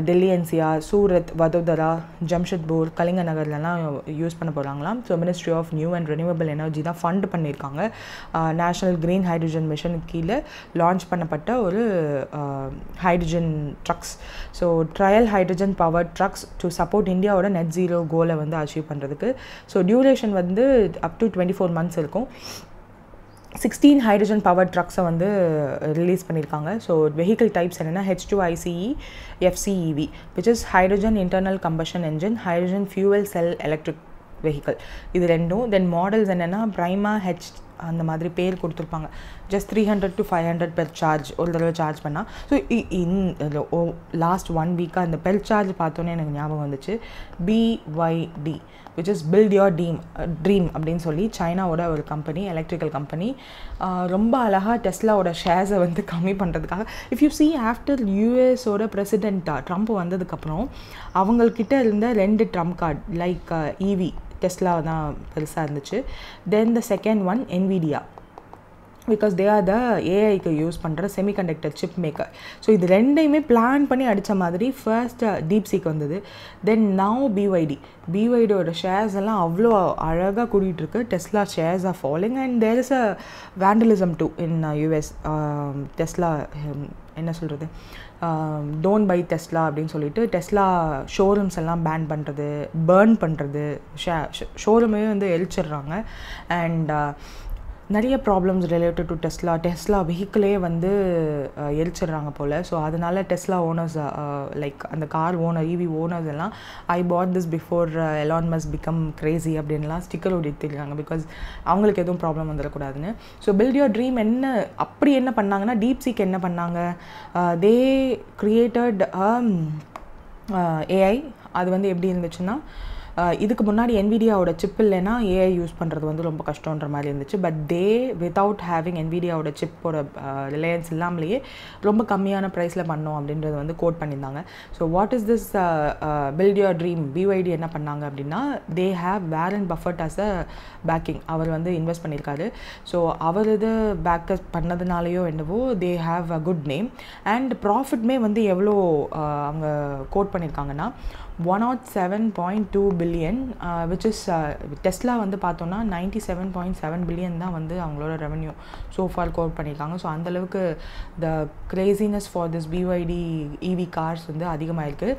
Delhi NCR, Surat, Vadodara, Jamshedpur, கலிங்கநகர்லாம் யூஸ் பண்ண போகிறாங்களாம். So ministry of new and renewable energy தான் ஃபண்ட் பண்ணியிருக்காங்க. நேஷ்னல் க்ரீன் ஹைட்ரஜன் மிஷனுக்கு கீழே launch பண்ணப்பட்ட ஒரு hydrogen trucks. So trial hydrogen power trucks to support இந்தியாவோட நெட் ஜீரோ கோலை வந்து அச்சீவ் பண்ணுறதுக்கு. ஸோ டியூரேஷன் வந்து அப் டு 24 months இருக்கும். 16 ஹைட்ரஜன் பவர் ட்ரக்ஸை வந்து ரிலீஸ் பண்ணியிருக்காங்க. ஸோ வெஹிக்கிள் டைப்ஸ் என்னென்னா H2ICE FCEV which is hydrogen internal combustion engine, hydrogen fuel sell electric vehicle, இது ரெண்டும். தென் மாடல்ஸ் என்னென்னா பிரைமா ஹெச் அந்த மாதிரி பேர் கொடுத்துருப்பாங்க. ஜஸ்ட் 300 to 500 பெர் சார்ஜ் ஒரு தடவை சார்ஜ் பண்ணால். ஸோ லாஸ்ட் 1 வீக்காக அந்த பெர் சார்ஜ் பார்த்தோன்னே எனக்கு ஞாபகம் வந்துச்சு. BYD which is built your dream அப்படின்னு சொல்லி சைனாவோட ஒரு கம்பெனி, எலக்ட்ரிக்கல் கம்பெனி. ரொம்ப அழகாக டெஸ்லாவோட ஷேர்ஸை வந்து கம்மி பண்ணுறதுக்காக. இஃப் யூ சி ஆஃப்டர் யூஎஸோட பிரசிடெண்ட்டாக ட்ரம்ப் வந்ததுக்கப்புறம் அவங்கக்கிட்ட இருந்த 2 Trump card like EV Tesla தான் பெருசாக இருந்துச்சு. Then the second one NVIDIA because they are the ஏஐக்கு யூஸ் பண்ணுற செமிகண்டக்டர் சிப் மேக்கர். ஸோ இது ரெண்டையுமே பிளான் பண்ணி அடித்த மாதிரி ஃபர்ஸ்ட் டீப்சீக் வந்தது. தென் நவ் பிஒய்டியோட ஷேர்ஸ் எல்லாம் அவ்வளோ அழகாக கூட்டிகிட்ருக்கு. Tesla shares are falling and there is a vandalism too in US. Tesla என்ன சொல்கிறது, டோன்ட் பை டெஸ்லா அப்படின்னு சொல்லிட்டு டெஸ்லா ஷோரூம்ஸ் எல்லாம் பேன் பண்ணுறது, பேர்ன் பண்ணுறது, ஷோரூமே வந்து எரிச்சிடுறாங்க. அண்ட் நிறைய ப்ராப்ளம்ஸ் ரிலேட்டட் டு டெஸ்லா வெஹிக்கிளே வந்து எரிச்சிடுறாங்க போல். ஸோ அதனால டெஸ்லா ஓனர்ஸ் லைக் அந்த கார் ஓனர் EV ஓனர்ஸ் எல்லாம் I bought this before Elon Musk become crazy அப்படின்லாம் ஸ்டிக்கர் ஒட்டிருக்காங்க. பிகாஸ் அவங்களுக்கு எதுவும் ப்ராப்ளம் வந்துடக்கூடாதுன்னு. ஸோ பில்ட் யோர் ட்ரீம் அப்படி என்ன பண்ணாங்கன்னா டீப்சீக் என்ன பண்ணாங்க, தே கிரியேட்டட் AI. அது வந்து எப்படி இருந்துச்சுன்னா இதுக்கு முன்னாடி NVIDIAவோட சிப் இல்லைன்னா AI யூஸ் பண்ணுறது வந்து ரொம்ப கஷ்டன்ற மாதிரி இருந்துச்சு. பட் தே வித்தவுட் ஹேவிங் NVIDIAவோட சிப்போட ரிலையன்ஸ் இல்லாமலேயே ரொம்ப கம்மியான ப்ரைஸில் பண்ணோம் அப்படின்றது வந்து கோட் பண்ணியிருந்தாங்க. So what is this build your dream? BYD என்ன பண்ணாங்க அப்படின்னா they have Warren Buffett as a backing. அவர் வந்து இன்வெஸ்ட் பண்ணியிருக்காரு. ஸோ அவர் இது பேக்கப் பண்ணதுனாலேயோ என்னவோ they have a good name. And ப்ராஃபிட்மே வந்து எவ்வளோ அவங்க கோட் பண்ணியிருக்காங்கன்னா 107.2 பில்லியன் விச் இஸ் டெஸ்லா வந்து பார்த்தோன்னா 97.7 பில்லியன் தான் வந்து அவங்களோட ரெவன்யூ சோஃபார் கோட் பண்ணியிருக்காங்க. ஸோ அந்தளவுக்கு the craziness for this BYD EV cars வந்து அதிகமாக இருக்குது.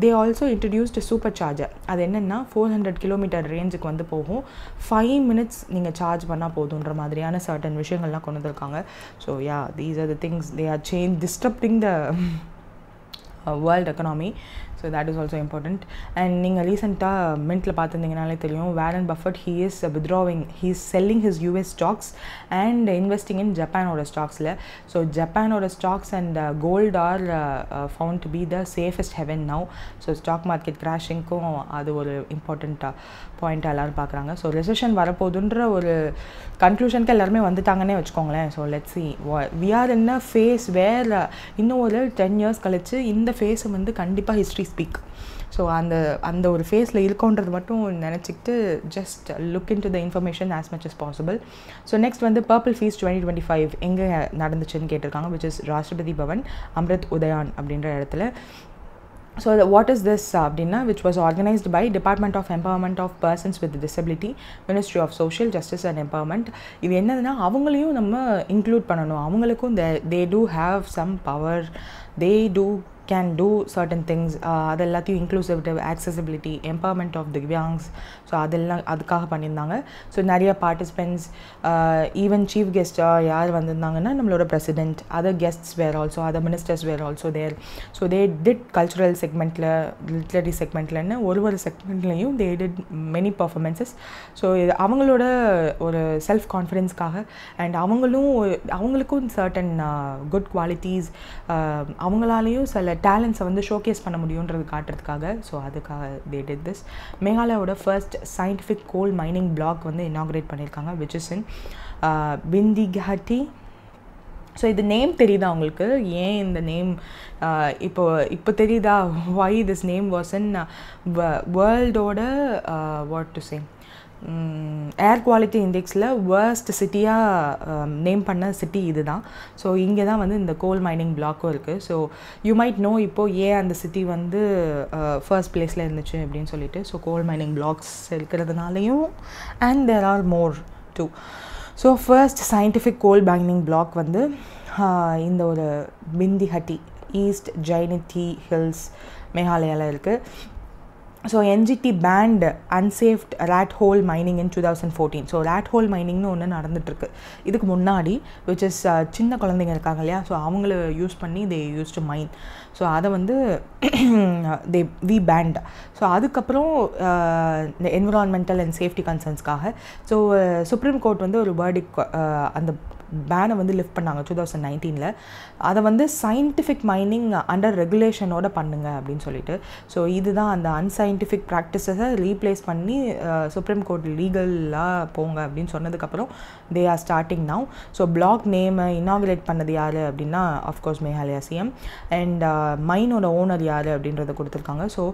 They also introduced super charger. அது என்னென்னா 400 கிலோமீட்டர் ரேஞ்சுக்கு வந்து போகும். 5 minutes நீங்கள் சார்ஜ் பண்ணால் போதுன்ற மாதிரியான சர்டன் விஷயங்கள்லாம் கொண்டு வந்திருக்காங்க. So yeah, these are the things they are disrupting the world economy. So that is also important. And நீங்கள் ரீசெண்டாக மின்ட்டில் பார்த்துருந்தீங்கனாலே தெரியும், Warren Buffett he is withdrawing, he is selling his US stocks and investing in ஜப்பானோட ஸ்டாக்ஸில். So ஜப்பானோட stocks and gold are found to be the safest haven now. So stock market கிராஷிங்க்கும் அது ஒரு இம்பார்ட்டண்ட்டாக பாயிண்ட்டாக எல்லோரும் பார்க்குறாங்க. ஸோ ரெசெஷன் வரப்போகுதுன்ற ஒரு கன்க்ளூஷனுக்கு எல்லாருமே வந்துட்டாங்கன்னே வச்சுக்கோங்களேன். So let's see we are in a phase where இன்னும் ஒரு 10 years கழிச்சு இந்த ஃபேஸை வந்து கண்டிப்பாக ஹிஸ்ட்ரி ஸ்பீக். ஸோ அந்த ஒரு ஃபேஸில் இருக்கோன்றது மட்டும் நினச்சிக்கிட்டு just look in to the information as much as possible. So next வந்து பர்பிள் ஃபீஸ்ட் 2025 எங்கே நடந்துச்சுன்னு கேட்டிருக்காங்க, which is ராஷ்டிரபதி பவன், அம்ரித் உதயான் அப்படின்ற இடத்துல. So what is this அப்படின்னா, which was organized by Department of Empowerment of Persons with Disability, Ministry of Social Justice and Empowerment. இது என்னதுன்னா, அவங்களையும் நம்ம இன்க்ளூட் பண்ணணும். அவங்களுக்கும் they do have some power, they can do certain things. அது எல்லாத்தையும் inclusivity, accessibility, empowerment of Divyangs, so அதெல்லாம் அதுக்காக பண்ணியிருந்தாங்க. ஸோ நிறைய பார்ட்டிசிபென்ட்ஸ், ஈவன் சீஃப் கெஸ்ட்டாக யார் வந்திருந்தாங்கன்னா நம்மளோட president, other guests were also, other ministers were also there. So they did cultural செக்மெண்ட்டில், லிட்ரரி செக்மெண்ட்லன்னு ஒரு செக்மெண்ட்லேயும் they did many performances. So இது அவங்களோட ஒரு செல்ஃப் கான்ஃபிடென்ஸ்க்காக அண்ட் அவங்களுக்கும் சர்டன் குட் குவாலிட்டிஸ், அவங்களாலேயும் சில டேலண்ட்ஸை வந்து ஷோகேஸ் பண்ண முடியுன்றது காட்டுறதுக்காக. ஸோ அதுக்காக தே டிட் திஸ். மேகாலயாவோட first scientific coal mining block வந்து இனாக்ரேட் பண்ணியிருக்காங்க, which is in Bindihati. So இது நேம் தெரியுதா உங்களுக்கு? ஏன் இந்த நேம் இப்போ தெரியுதா? Why this name was in வேர்ல்டோட what to say air quality இண்டெக்ஸில் வேர்ஸ்ட் சிட்டியாக நேம் பண்ண சிட்டி இது தான். ஸோ இங்கே தான் வந்து இந்த கோல் மைனிங் பிளாக்கும் இருக்குது. ஸோ யூ மைட் நோ இப்போது ஏன் அந்த சிட்டி வந்து ஃபர்ஸ்ட் பிளேஸில் இருந்துச்சு அப்படின்னு சொல்லிட்டு. ஸோ கோல் மைனிங் பிளாக்ஸ் இருக்கிறதுனாலையும் and there are more too. So first scientific coal mining block வந்து இந்த ஒரு பிந்திஹட்டி, ஈஸ்ட் ஜைனிட்டி ஹில்ஸ், மேகாலயாவில் இருக்குது. So NGT banned unsafe rat hole mining in 2014. So rat hole மைனிங்னு ஒன்று நடந்துகிட்ருக்கு இதுக்கு முன்னாடி, விச் இஸ் சின்ன குழந்தைங்க இருக்காங்க இல்லையா, ஸோ அவங்கள யூஸ் பண்ணி they use to mine. So அதை வந்து வி பேண்ட். ஸோ அதுக்கப்புறம் இந்த என்விரான்மெண்டல் அண்ட் சேஃப்டி கன்சர்ன்ஸ்க்காக ஸோ சுப்ரீம் கோர்ட் வந்து ஒரு வேர்டிக் அந்த பேனை வந்து லிஃப்ட் பண்ணாங்க 2019. அதை வந்து சயின்டிஃபிக் மைனிங் அண்டர் ரெகுலேஷனோட பண்ணுங்க அப்படின்னு சொல்லிட்டு. ஸோ இதுதான் அந்த அன்சயின்டிஃபிக் ப்ராக்டிஸஸை ரீப்ளேஸ் பண்ணி சுப்ரீம் கோர்ட் லீகலாக போங்க அப்படின்னு சொன்னதுக்கப்புறம் they are starting now. So block நேமை இனாகுரேட் பண்ணது யார் அப்படின்னா அஃப்கோர்ஸ் மேகாலயா சிஎம். அண்ட் மைனோட ஓனர் யார் அப்படின்றத கொடுத்துருக்காங்க. ஸோ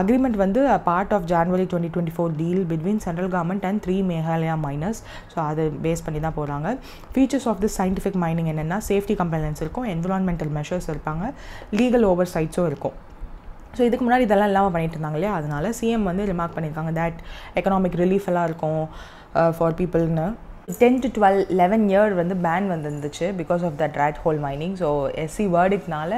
அக்ரிமெண்ட் வந்து part of January 2024 deal between central government and 3 Meghalaya miners. So அதை பேஸ் பண்ணி தான் போகிறாங்க. Features of this scientific mining என்னென்னா, சேஃப்டி கம்ப்ளைன்ஸ் இருக்கும், என்விரான்மெண்டல் மெஷர்ஸ் இருப்பாங்க, லீகல் ஓவர் சைட்ஸும் இருக்கும். ஸோ இதுக்கு முன்னாடி இதெல்லாம் இல்லாமல் பண்ணிட்டு இருந்தாங்க இல்லையா, அதனால சிஎம் வந்து ரிமார்க் பண்ணியிருக்காங்க தட் எக்கனாமிக் ரிலீஃப் எல்லாம் இருக்கும் ஃபார் பீப்புள்னு. 10 to 12 11 இயர் வந்து பேன் வந்துருந்துச்சு because of that rat hole mining. So SC வேர்டிக்னால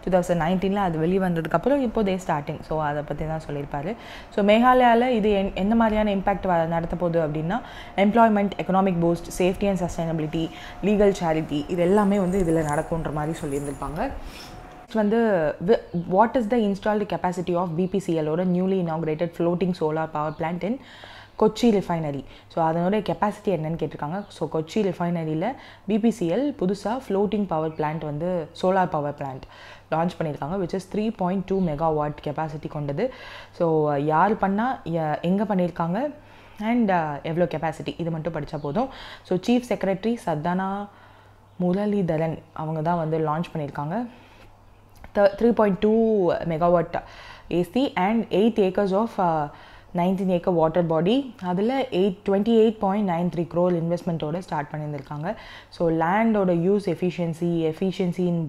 2019 அது வெளியே வந்ததுக்கப்புறம் இப்போதே ஸ்டார்டிங். ஸோ அதை பற்றி தான் சொல்லியிருப்பாரு. ஸோ மேகாலயாவில் இது எந்த மாதிரியான இம்பாக்ட் நடத்த போகுது அப்படின்னா, employment, economic boost, safety and sustainability, legal clarity, இது எல்லாமே வந்து இதில் நடக்குன்ற மாதிரி சொல்லியிருந்திருப்பாங்க. வந்து what is the installed capacity of பிபிசிஎலோட newly inaugurated floating solar power plant in Kochi refinery. So அதனோட கெப்பாசிட்டி என்னன்னு கேட்டிருக்காங்க. ஸோ கொச்சி ரிஃபைனரியில் பிபிசிஎல் புதுசாக ஃப்ளோட்டிங் பவர் பிளான்ட் வந்து சோலார் பவர் பிளான்ட் லான்ச் பண்ணியிருக்காங்க, விச் இஸ் 3.2 மெகாவாட் கெப்பாசிட்டி கொண்டது. ஸோ யார் பண்ணால், எங்கே பண்ணியிருக்காங்க அண்ட் எவ்வளோ கெப்பாசிட்டி, இது மட்டும் படித்தா போதும். So chief secretary Sarada Muraleedharan அவங்க தான் வந்து லான்ச் பண்ணியிருக்காங்க. 3.2 megawatt AC and 8 acres of 19 acre water body. அதில் 28.93 crore இன்வெஸ்ட்மெண்ட்டோடு ஸ்டார்ட் பண்ணியிருந்திருக்காங்க. ஸோ லேண்டோட யூஸ் எஃபிஷியன்சின்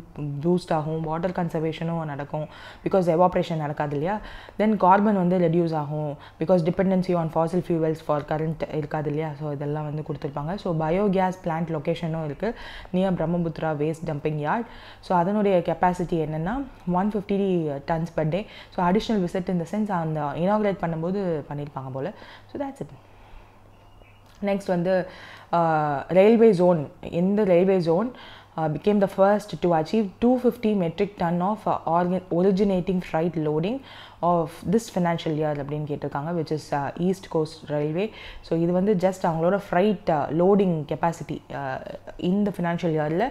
பூஸ்ட் ஆகும், வாட்டர் கன்சர்வேஷனும் நடக்கும் பிகாஸ் எவாப்ரேஷன் நடக்காது இல்லையா. தென் கார்பன் வந்து ரெடியூஸ் ஆகும் because dependency on fossil fuels for current இருக்காது இல்லையா. ஸோ இதெல்லாம் வந்து கொடுத்துருப்பாங்க. ஸோ பயோகேஸ் பிளான்ட் லொக்கேஷனும் இருக்குது near Brahmaputra waste dumping yard. So அதனுடைய கெப்பாசிட்டி என்னென்னா 150 tons per day. So additional visit இந்த சென்ஸ் அந்த இனாக்ரேட் பண்ணும்போது பண்ணியிருப்பாங்க போல். So that's it. நெக்ஸ்ட் வந்து ரயில்வே ஜோன். இந்த railway zone became the first to achieve 250 metric ton of originating freight loading of this financial year அப்படின்னு கேட்டிருக்காங்க, which is East Coast Railway. So இது வந்து ஜஸ்ட் அவங்களோட ஃப்ரைட் லோடிங் கெப்பாசிட்டி இந்த financial இயரில்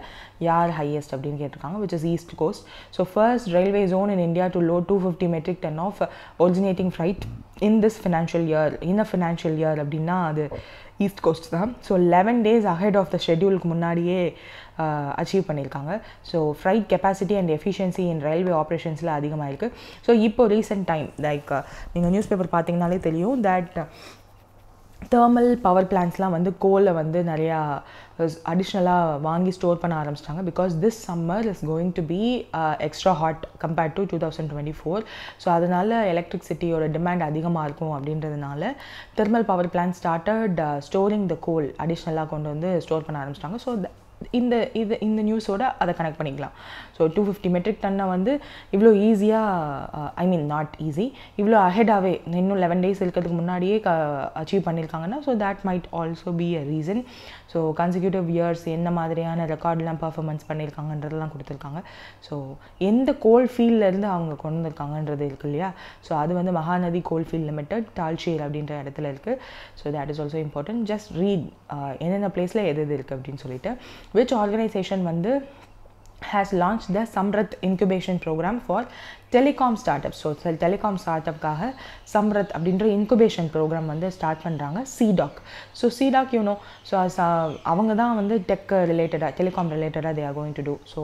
யார் ஹையஸ்ட் அப்படின்னு கேட்டிருக்காங்க, which is East Coast. So first railway zone in India to load 250 metric ton of originating freight in this financial year. இந்த financial year அப்படின்னா அது ஈஸ்ட் கோஸ்ட் தான். So 11 days ahead of the ஷெட்யூலுக்கு முன்னாடியே achieve பண்ணியிருக்காங்க. So freight capacity and efficiency in railway ஆப்ரேஷன்ஸில் அதிகமாக இருக்குது. ஸோ இப்போ ரீசெண்ட் டைம் லைக் நீங்கள் நியூஸ் பேப்பர் பார்த்தீங்கனாலே தெரியும் தட் தெர்மல் பவர் பிளான்ட்ஸ்லாம் வந்து கோலை வந்து நிறையா அடிஷ்னலாக வாங்கி ஸ்டோர் பண்ண ஆரம்பிச்சிட்டாங்க. Because this summer is going to be extra hot compared to 2024. So அதனால் எலக்ட்ரிசிட்டியோட டிமாண்ட் அதிகமாக இருக்கும் அப்படின்றதுனால thermal power plant started storing the coal அடிஷ்னலாக கொண்டு வந்து ஸ்டோர் பண்ண ஆரம்பிச்சிட்டாங்க. ஸோ இந்த நியூஸோட அதை கனெக்ட் பண்ணிக்கலாம். ஸோ 250 மெட்ரிக் டன்னை வந்து இவ்வளோ ஈஸியாக ஐ மீன் நாட் ஈஸி, இவ்வளோ அஹெடாகவே இன்னும் 11 days இருக்கிறதுக்கு முன்னாடியே அச்சீவ் பண்ணியிருக்காங்கன்னா so that might also be a reason. So consecutive years என்ன மாதிரியான ரெக்கார்ட்லாம் பர்ஃபார்மன்ஸ் பண்ணியிருக்காங்கன்றதெல்லாம் கொடுத்துருக்காங்க. ஸோ எந்த கோல் ஃபீல்ட்லேருந்து அவங்க கொண்டு வந்திருக்காங்கன்றது இருக்குது இல்லையா. ஸோ அது வந்து மகாநதி கோல் ஃபீல்ட் லிமிடெட் டால்ஷேர் அப்படின்ற இடத்துல இருக்குது. So that is also important. Just read எந்தெந்த பிளேஸில் எது இருக்குது அப்படின்னு சொல்லிட்டு. which organization வந்து has launched the Samrat incubation program for telecom startups. So telecom startup-காக சம்ரத் அப்படின்ற இன்குபேஷன் ப்ரோக்ராம் வந்து ஸ்டார்ட் பண்ணுறாங்க C-DOT. So C-DOT you know so அவங்க தான் வந்து டெக் ரிலேட்டடாக டெலிகாம் ரிலேட்டடாக they are going to do. So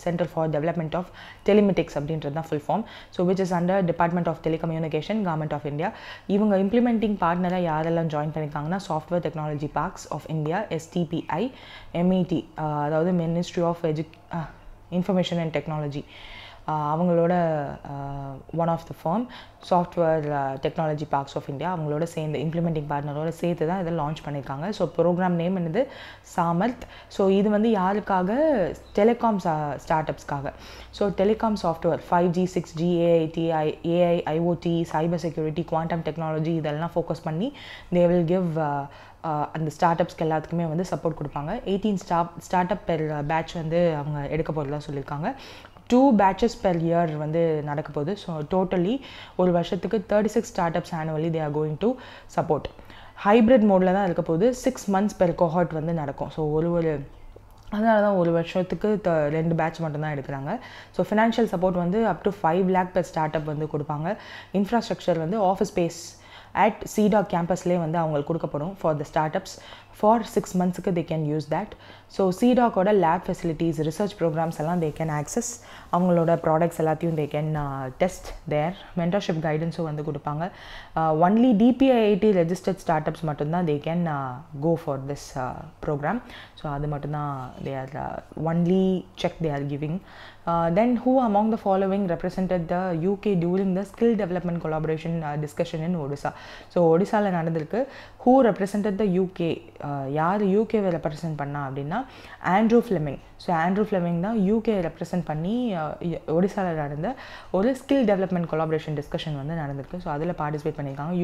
centre for development of telematics அப்படின்றது தான் full form. So which is under department of telecommunication government of India. இவங்க implementing பார்ட்னராக யாரெல்லாம் ஜாயின் பண்ணியிருக்காங்கன்னா software technology parks of India STPI, MET அதாவது ministry of information and technology அவங்களோட one of the form software technology parks of India அவங்களோட சேர்ந்து implementing பார்ட்னரோட சேர்த்து தான் இதை லான்ச் பண்ணியிருக்காங்க. ஸோ ப்ரோக்ராம் நேம் என்னது சாமர்த். ஸோ இது வந்து யாருக்காக டெலிகாம் ஸ்டார்ட்அப்ஸ்க்காக. So telecom software 5G 6G AI IoT cyber security quantum technology இதெல்லாம் ஃபோக்கஸ் பண்ணி தே வில் கிவ் அந்த ஸ்டார்ட்அப்ஸ்க்கு எல்லாத்துக்குமே வந்து சப்போர்ட் கொடுப்பாங்க. 18 ஸ்டார்ட்அப் பெர் பேட்ச் வந்து அவங்க எடுக்க போகிறதா சொல்லியிருக்காங்க. 2 batches per year வந்து நடக்க போகுது. ஸோ டோட்டலி ஒரு வருஷத்துக்கு 36 startups annually they are going to support. Hybrid மோடில் தான் இருக்க போகுது. 6 months per cohort வந்து நடக்கும். ஸோ அதனால தான் ஒரு வருஷத்துக்கு 2 batch மட்டும்தான் எடுக்கிறாங்க. ஸோ ஃபினான்ஷியல் சப்போர்ட் வந்து up to 5 lakh per startup வந்து கொடுப்பாங்க. இன்ஃப்ராஸ்ட்ரக்சர் வந்து ஆஃபீஸ் ஸ்பேஸ் அட் சிடாக் கேம்பஸ்லேயே வந்து அவங்களுக்கு கொடுக்கப்படும் ஃபார் த ஸ்டார்ட்அப்ஸ் ஃபார் 6 monthsக்கு they can use that. So சிடாக்கோட லேப் ஃபெசிலிட்டிஸ் ரிசர்ச் ப்ரோக்ராம்ஸ் எல்லாம் தே கேன் ஆக்சஸ். அவங்களோட ப்ராடக்ட்ஸ் எல்லாத்தையும் they can test there. Mentorship கைடன்ஸும் வந்து கொடுப்பாங்க. ஒன்லி DPIIT ரெஜிஸ்டர்ட் ஸ்டார்ட்அப்ஸ் மட்டும்தான் they can go for this program. So அது மட்டும்தான் they are only check they are giving. Then who among the following represented the UK during the skill development collaboration discussion in Odisha? So ஒடிசாவில் நடந்திருக்கு. who represented the UK யார் யூகேவை represent பண்ணா அப்படின்னா Andrew Fleming. So Andrew Fleming தான் UK represent பண்ணி ஒடிசாவில் நடந்த ஒரு ஸ்கில் டெவலப்மெண்ட் கொலாபரேஷன் டிஸ்கஷன் வந்து நடந்திருக்கு. ஸோ அதில் பார்ட்டிசிபேட் பண்ணியிருக்காங்க.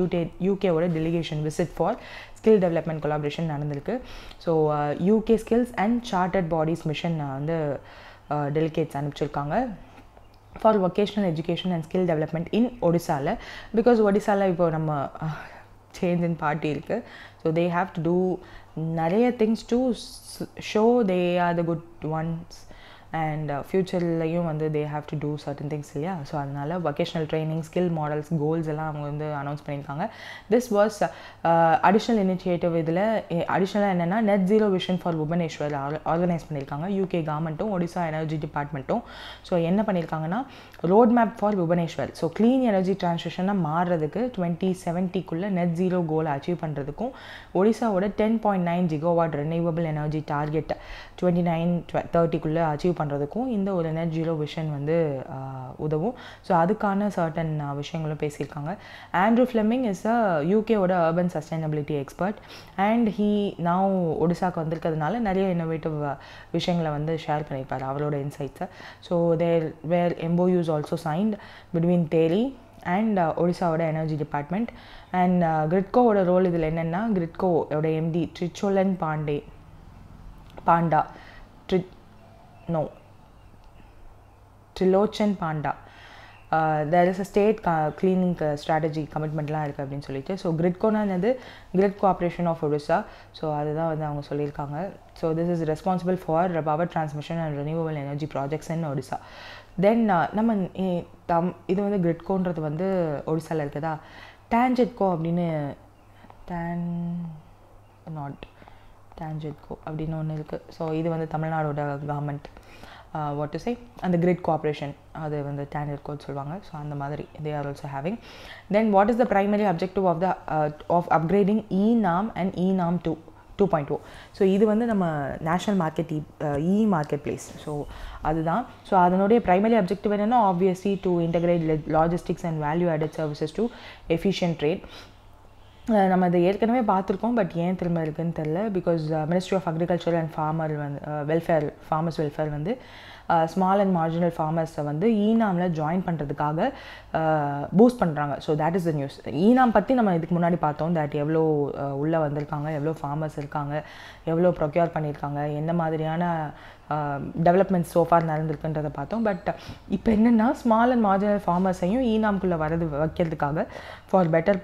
யூகேவோட delegation visit for skill development collaboration நடந்திருக்கு. So UK skills and chartered bodies mission வந்து டெலிகேட்ஸ் அனுப்பிச்சிருக்காங்க for vocational education and skill development in ஒடிசாவில். பிகாஸ் ஒடிசாவில் இப்போ நம்ம சேஞ்ச் இன் பார்ட்டி இருக்குது. So they have to do நிறைய things to show they are the good ones and ஃப்யூச்சர்லையும் வந்து they have to do certain things இல்லையா. So அதனால் vocational training skill models goals எல்லாம் அவங்க வந்து அனௌன்ஸ் பண்ணியிருக்காங்க. This was additional initiative. இதில் அடிஷ்னலாக என்னென்னா net zero vision for Bhubaneswar organise பண்ணியிருக்காங்க யூகே கவர்மெண்ட்டும் ஒடிசா எனர்ஜி டிபார்ட்மெண்ட்டும். ஸோ என்ன பண்ணியிருக்காங்கன்னா road map for Bhubaneswar. So clean energy டிரான்சிஷனாக மாறுறதுக்கு 2070 நெட் ஜீரோ கோலை அச்சீவ் பண்ணுறதுக்கும் ஒடிசாவோட 10.9 gigawatt renewable energy target 29-30 achieve பண்ணுறதுக்கும் இந்த ஒரு நெட் ஜீரோ விஷன் வந்து உதவும். ஸோ அதுக்கான சர்டன் விஷயங்களும் பேசியிருக்காங்க. ஆண்ட்ரூ ஃப்ளெமிங் இஸ் அ யூகேவோட urban sustainability expert and he now ஒடிசாக்கு வந்திருக்கிறதுனால நிறைய இன்னோவேட்டிவ் விஷயங்களை வந்து ஷேர் பண்ணியிருப்பார் அவரோட இன்சைட்ஸை. So there were MOUs also signed between டேலி அண்ட் ஒடிசாவோட எனர்ஜி டிபார்ட்மெண்ட் அண்ட் கிரிட்கோவோட ரோல் இதில் என்னென்னா கிரிட்கோவோட MD ட்ரிச்சோலன் Trilochan Panda. There is a state cleaning strategy commitmentலாம் இருக்குது அப்படின்னு சொல்லிட்டு. ஸோ கிரிட்கோனா என்னது grid corporation of Odisha. So அதுதான் வந்து அவங்க சொல்லியிருக்காங்க. So this is responsible for power transmission and renewable energy projects in Odisha. Then நம்ம இது வந்து கிரிட்கோன்றது வந்து ஒடிசாவில் இருக்குதா. டான்ஜெட்கோ அப்படின்னு நாட் டான்ஜெட்கோ அப்படின்னு ஒன்று இருக்குது. ஸோ இது வந்து தமிழ்நாடோட கவர்மெண்ட் வாட் டு சே அந்த கிரிட் கார்பரேஷன் அது வந்து டான்ஜெட்கோன்னு சொல்லுவாங்க. ஸோ அந்த மாதிரி they are also having. Then what is the primary objective of upgrading eNAM and eNAM 2.0. So இது வந்து நம்ம national market market place. So அதுதான். ஸோ அதனுடைய ப்ரைமரி அப்ஜெக்டிவ் என்னென்னா obviously to integrate logistics and value added services to efficient trade. நம்ம அதை ஏற்கனவே பார்த்துருக்கோம், பட் ஏன் திரும்ப இருக்குதுன்னு தெரில. Because ministry of agriculture and farmers welfare வந்து ஸ்மால் அண்ட் மார்ஜினல் ஃபார்மர்ஸை வந்து eNAMல ஜாயின் பண்ணுறதுக்காக பூஸ்ட் பண்ணுறாங்க. So that is the news. eNAM பற்றி நம்ம இதுக்கு முன்னாடி பார்த்தோம். தட் எவ்வளோ உள்ளே வந்திருக்காங்க, எவ்வளோ ஃபார்மர்ஸ் இருக்காங்க, எவ்வளோ ப்ரொக்யூர் பண்ணியிருக்காங்க, எந்த மாதிரியான டெவலப்மெண்ட்ஸ் சோஃபார் நடந்திருக்குன்றதை பார்த்தோம். பட் இப்போ என்னென்னா ஸ்மால் அண்ட் மார்ஜினல் ஃபார்மர்ஸையும் eNAMக்குள்ளே வைக்கிறதுக்காக ஃபார் பெட்டர்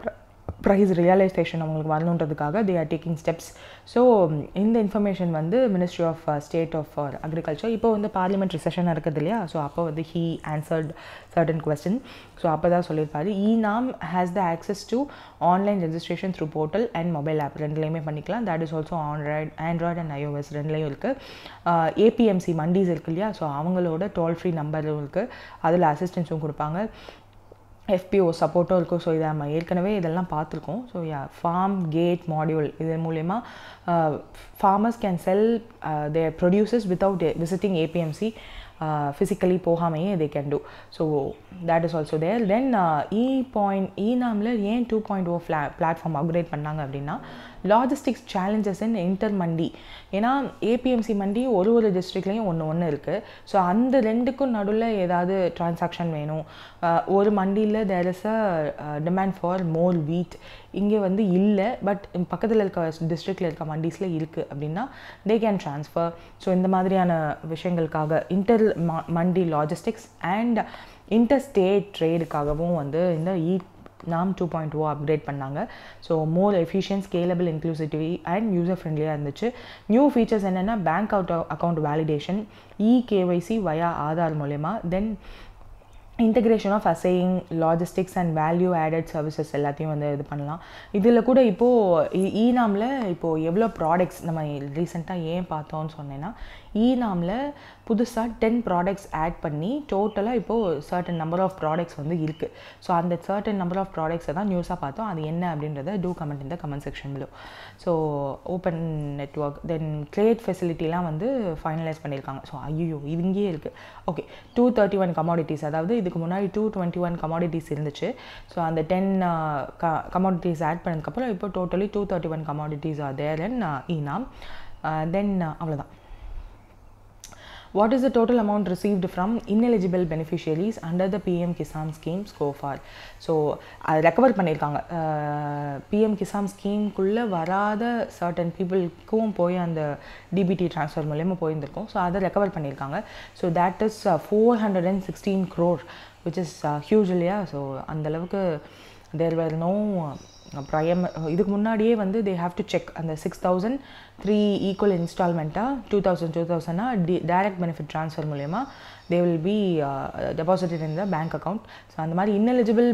ப்ரைஸ் ரியலைசேஷன் அவங்களுக்கு வரணுன்றதுக்காக they are taking steps. So இந்த இன்ஃபர்மேஷன் வந்து ministry of state of agriculture இப்போ வந்து பார்லிமெண்ட் செஷன் நடக்குது இல்லையா. ஸோ அப்போ வந்து he answered certain question. So அப்போ தான் சொல்லியிருப்பாரு eNAM has the access to online registration through portal and mobile app ரெண்டுலேயுமே பண்ணிக்கலாம். That is also Android and iOS ரெண்டுலேயும் இருக்குது. ஏபிஎம்சி மண்டிஸ் இருக்குது இல்லையா. ஸோ அவங்களோட டோல் ஃப்ரீ நம்பரும் இருக்குது, அதில் அசிஸ்டன்ஸும் கொடுப்பாங்க, FPO சப்போர்ட்டும் இருக்கும். ஸோ இதை நம்ம ஏற்கனவே இதெல்லாம் பார்த்துருக்கோம். ஸோ ஃபார்ம் கேட் மாடியூல் இது மூலயமா farmers can sell their producers without visiting APMC physically போகாமையே they can do. So that is also there. Then eNAMல ஏன் 2.0 பிளாட்ஃபார்ம் அப்கிரேட் பண்ணாங்க அப்படின்னா logistics challenges in inter mandi. ஏன்னா ஏபிஎம்சி மண்டி ஒரு டிஸ்ட்ரிக்ட்லேயும் ஒன்று இருக்குது. ஸோ அந்த ரெண்டுக்கும் நடுவில் ஏதாவது டிரான்சாக்ஷன் வேணும். ஒரு மண்டியில் there is a demand for more wheat, இங்கே வந்து இல்லை, பட் பக்கத்தில் இருக்க டிஸ்ட்ரிக்டில் இருக்க மண்டிஸில் இருக்குது அப்படின்னா தே கேன் ட்ரான்ஸ்ஃபர். ஸோ இந்த மாதிரியான விஷயங்களுக்காக inter mandi logistics and inter state ட்ரேடுக்காகவும் வந்து இந்த eNAM 2.0 அப்கிரேட் பண்ணாங்க. So more efficient, scalable, inclusivity and user ஃப்ரெண்ட்லியாக இருந்துச்சு. நியூ ஃபீச்சர்ஸ் என்னென்னா bank account validation, KYC via Aadhaar மூலயமா, then integration of assaying, logistics and value added services எல்லாத்தையும் வந்து இது பண்ணலாம். இதில் கூட இப்போது eNAMல இப்போது எவ்வளோ ப்ராடக்ட்ஸ் நம்ம ரீசெண்டாக ஏன் பார்த்தோன்னு சொன்னேன்னா eNAMல புதுசாக 10 ப்ராடக்ட்ஸ் ஆட் பண்ணி டோட்டலாக இப்போது சர்டன் நம்பர் ஆஃப் ப்ராடக்ட்ஸ் வந்து இருக்குது. ஸோ அந்த சர்டன் நம்பர் ஆஃப் ப்ராடக்ட்ஸை தான் நியூஸாக பார்த்தோம். அது என்ன அப்படின்றத டூ கமெண்ட் இந்த comment section below. So open network, then trade ஃபெசிலிட்டிலாம் வந்து ஃபைனலைஸ் பண்ணியிருக்காங்க. ஸோ ஐயோ இது இங்கேயே இருக்குது. ஓகே, 231 கமாடிட்டிஸ், அதாவது இதுக்கு முன்னாடி 221 கமாடிட்டிஸ் இருந்துச்சு. ஸோ அந்த 10 கமாடிட்டிஸ் ஆட் பண்ணதுக்கப்புறம் இப்போ totally 231 commodities are there in eNAM. Then அவ்வளோதான். What is the total amount received from ineligible beneficiaries under the PM Kisan scheme so far? So அது ரெக்கவர் பண்ணியிருக்காங்க. PM Kisan ஸ்கீம்குள்ளே வராத சர்டன் பீப்புளுக்கும் போய் அந்த DBT ட்ரான்ஸ்ஃபர் மூலயமா போயிருந்திருக்கும். ஸோ அதை recover பண்ணியிருக்காங்க. So that is 416 crore which is huge இல்லையா. So அந்தளவுக்கு there were no இதுக்கு முன்னாடியே வந்து தே ஹாவ் டு செக் அந்த 6,000 3 ஈக்குவல் இன்ஸ்டால்மெண்ட்டாக 2,000 டைரக்ட் பெனிஃபிட் ட்ரான்ஸ்ஃபர் மூலயமா they will be deposited in the bank account. So அந்த மாதிரி இன்னெலிஜிபிள்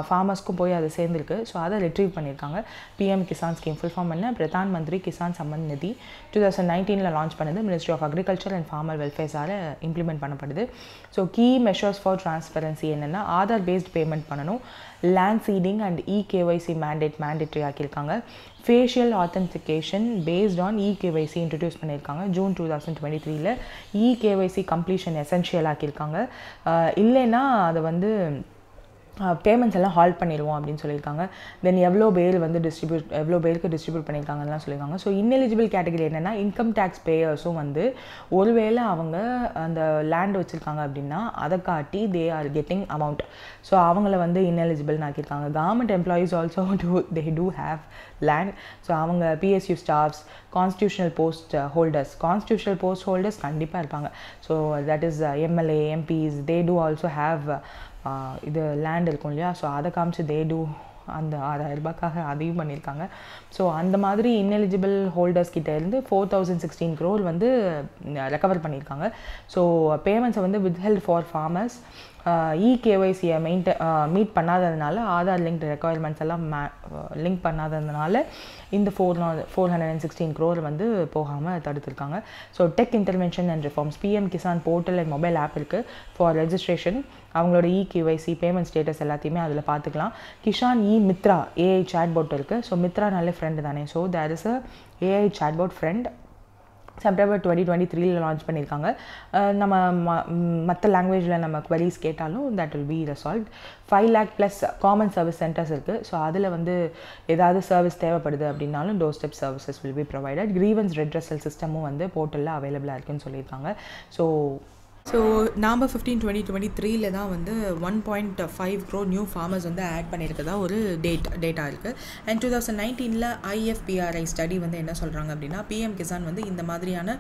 ஃபார்மர்ஸ்க்கும் போய் அது சேர்ந்துருக்கு. ஸோ அதை ரிட்ரீவ் பண்ணியிருக்காங்க. PM Kisan scheme full form என்ன, பிரதான் மந்திரி கிசான் சம்மன் நிதி 2019 லான்ச் பண்ணது. Ministry of agriculture and farmer வெல்ஃபேர்ஸால் இம்ப்ளிமெண்ட் பண்ணப்படுது. So key measures for transparency என்னென்னா ஆதார் பேஸ்ட் பேமெண்ட் பண்ணணும், land seeding and KYC mandatory ஆக்கியிருக்காங்க. Facial authentication based on KYC introduce பண்ணியிருக்காங்க. ஜூன் 2023 KYC கம்ப்ளீஷன் எசென்ஷியல் ஆக்கியிருக்காங்க. இல்லைன்னா அதை வந்து பேமெண்ட்ஸ் எல்லாம் ஹால்ட் பண்ணிடுவோம் அப்படின்னு சொல்லியிருக்காங்க. தென் எவ்வளோ பேருக்கு டிஸ்ட்ரிபியூட் பண்ணியிருக்காங்கலாம் சொல்லியிருக்காங்க. ஸோ இன்னெலிஜிபிள் கேட்டகரி என்னென்னா இன்கம் டேக்ஸ் பேயர்ஸும் வந்து ஒருவேளை அவங்க அந்த லேண்ட் வச்சுருக்காங்க அப்படின்னா அதை காட்டி they are getting amount. So அவங்கள வந்து இன்னெலிஜிபிள்னு ஆக்கியிருக்காங்க. Government employees also do have land. So அவங்க PSU staffs, constitutional post holders கண்டிப்பாக இருப்பாங்க. So that is MLA MPs they do also have இது லேண்ட் இருக்கும் இல்லையா. ஸோ அதை காமிச்சு தே டூ அந்த 6,000 ரூபாய்க்காக அதையும் பண்ணியிருக்காங்க. ஸோ அந்த மாதிரி இன்னெலிஜிபிள் ஹோல்டர்ஸ் கிட்ட இருந்து 4,016 crore வந்து ரெக்கவர் பண்ணியிருக்காங்க. ஸோ பேமெண்ட்ஸை வந்து வித்ஹெல்ட் ஃபார் ஃபார்மர்ஸ் இகேஒய்சியை மீட் பண்ணாததுனால, ஆதார் லிங்க் ரெக்குயர்மெண்ட்ஸ் எல்லாம் லிங்க் பண்ணாததுனால இந்த 416 crore வந்து போகாமல் தடுத்துருக்காங்க. So tech intervention and reforms, PM Kisan portal and mobile app இருக்குது ஃபார் ரெஜிஸ்ட்ரேஷன். அவங்களோட இகேஒய்சி பேமெண்ட் ஸ்டேட்டஸ் எல்லாத்தையுமே அதில் பார்த்துக்கலாம். கிஷான் மித்ரா ஏஐ சாட்போட் இருக்குது. ஸோ மித்ரா நல்ல ஃப்ரெண்டு தானே. So there is a AI chatbot friend September 2023 launch பண்ணியிருக்காங்க. நம்ம மற்ற லாங்குவேஜில் நம்ம குவரிஸ் கேட்டாலும் that will be resolve. 5 lakh + common service centres இருக்குது. ஸோ அதில் வந்து ஏதாவது சர்வீஸ் தேவைப்படுது அப்படின்னாலும் door step services will be provided. Grievance redressal சிஸ்டமும் வந்து போர்ட்டலில் அவைலபிளாக இருக்குன்னு சொல்லியிருக்காங்க. ஸோ நவம்பர் 15, 2023 தான் வந்து 1.5 crore நியூ ஃபார்மர்ஸ் வந்து ஆட் பண்ணியிருக்கதா ஒரு டேட்டா இருக்குது. அண்ட் 2019 IFPRI ஸ்டடி வந்து என்ன சொல்கிறாங்க அப்படின்னா, பிஎம் கிசான் வந்து இந்த மாதிரியான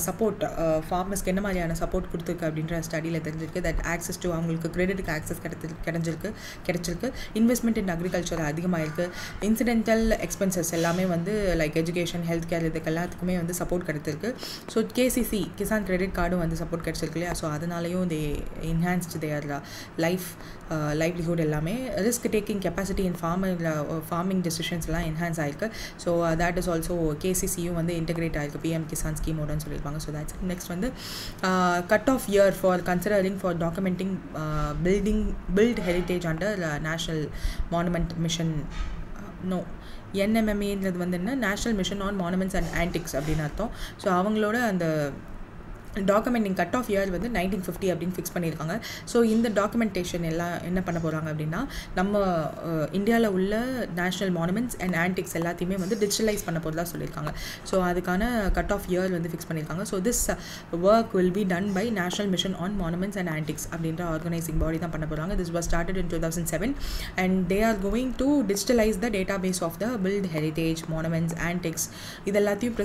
சப்போர்ட் ஃபார்மர்ஸ்க்கு என்ன மாதிரியான சப்போர்ட் கொடுத்துருக்கு அப்படின்ற ஸ்டடியில் தெரிஞ்சிருக்கு. தட் ஆக்சஸ் டு அவங்களுக்கு கிரெடிட்டுக்கு ஆக்சஸ் கிடைச்சிருக்கு. இன்வெஸ்ட்மெண்ட் இன் அக்ரிகல்ச்சர் அதிகமாக இருக்குது. இன்சிடென்டல் எக்ஸ்பென்சஸ் எல்லாமே வந்து லைக் எஜுகேஷன், ஹெல்த் கேர், இதுக்கு எல்லாத்துக்குமே வந்து சப்போர்ட் கிடைத்திருக்கு. ஸோ KCC கிசான் கிரெடிட் கார்டும் வந்து சப்போர்ட் கிடைச்சிருக்கு. ஸோ அதனாலையும் தே என்ஹான்ஸ்டு தேர் லைவ்லிஹுட் எல்லாமே. Risk taking capacity in farming டெசிஷன்ஸ்லாம் என்ஹான்ஸ் ஆயிருக்கு. ஸோ தட் இஸ் ஆல்சோ KCCயும் வந்து இன்டெகிரேட் ஆயிருக்கு பிஎம் கிசான் ஸ்கீமோடன்னு சொல்லியிருப்பாங்க. ஸோ தட்ஸ் நெக்ஸ்ட் வந்து cut off year for considering for documenting built heritage under national monument mission. NMMAன்றது வந்து என்ன, national mission on monuments and antiques அப்படின்னு அர்த்தம். ஸோ அவங்களோட அந்த டாக்குமெண்டிங் கட் ஆஃப் இயர் வந்து 1950 அப்படின்னு ஃபிக்ஸ் பண்ணியிருக்காங்க. ஸோ இந்த டாக்குமெண்டேஷன் எல்லாம் என்ன பண்ண போகிறாங்க அப்படின்னா, நம்ம இந்தியாவில் உள்ள நேஷ்னல் மானுமெண்ட்ஸ் அண்ட் ஆன்டிக்ஸ் எல்லாத்தையுமே வந்து டிஜிட்டலைஸ் பண்ண போகிறதா சொல்லியிருக்காங்க. ஸோ அதுக்கான கட் ஆஃப் இயர் வந்து ஃபிக்ஸ் பண்ணியிருக்காங்க. So this work will be done by national mission on monuments and antiques அப்படின்ற ஆர்கனைசிங் பாடி தான் பண்ண போகிறாங்க. This was started in 2007 and they are going to digitalise the data base of the built heritage, monuments, antiques இது எல்லாத்தையும்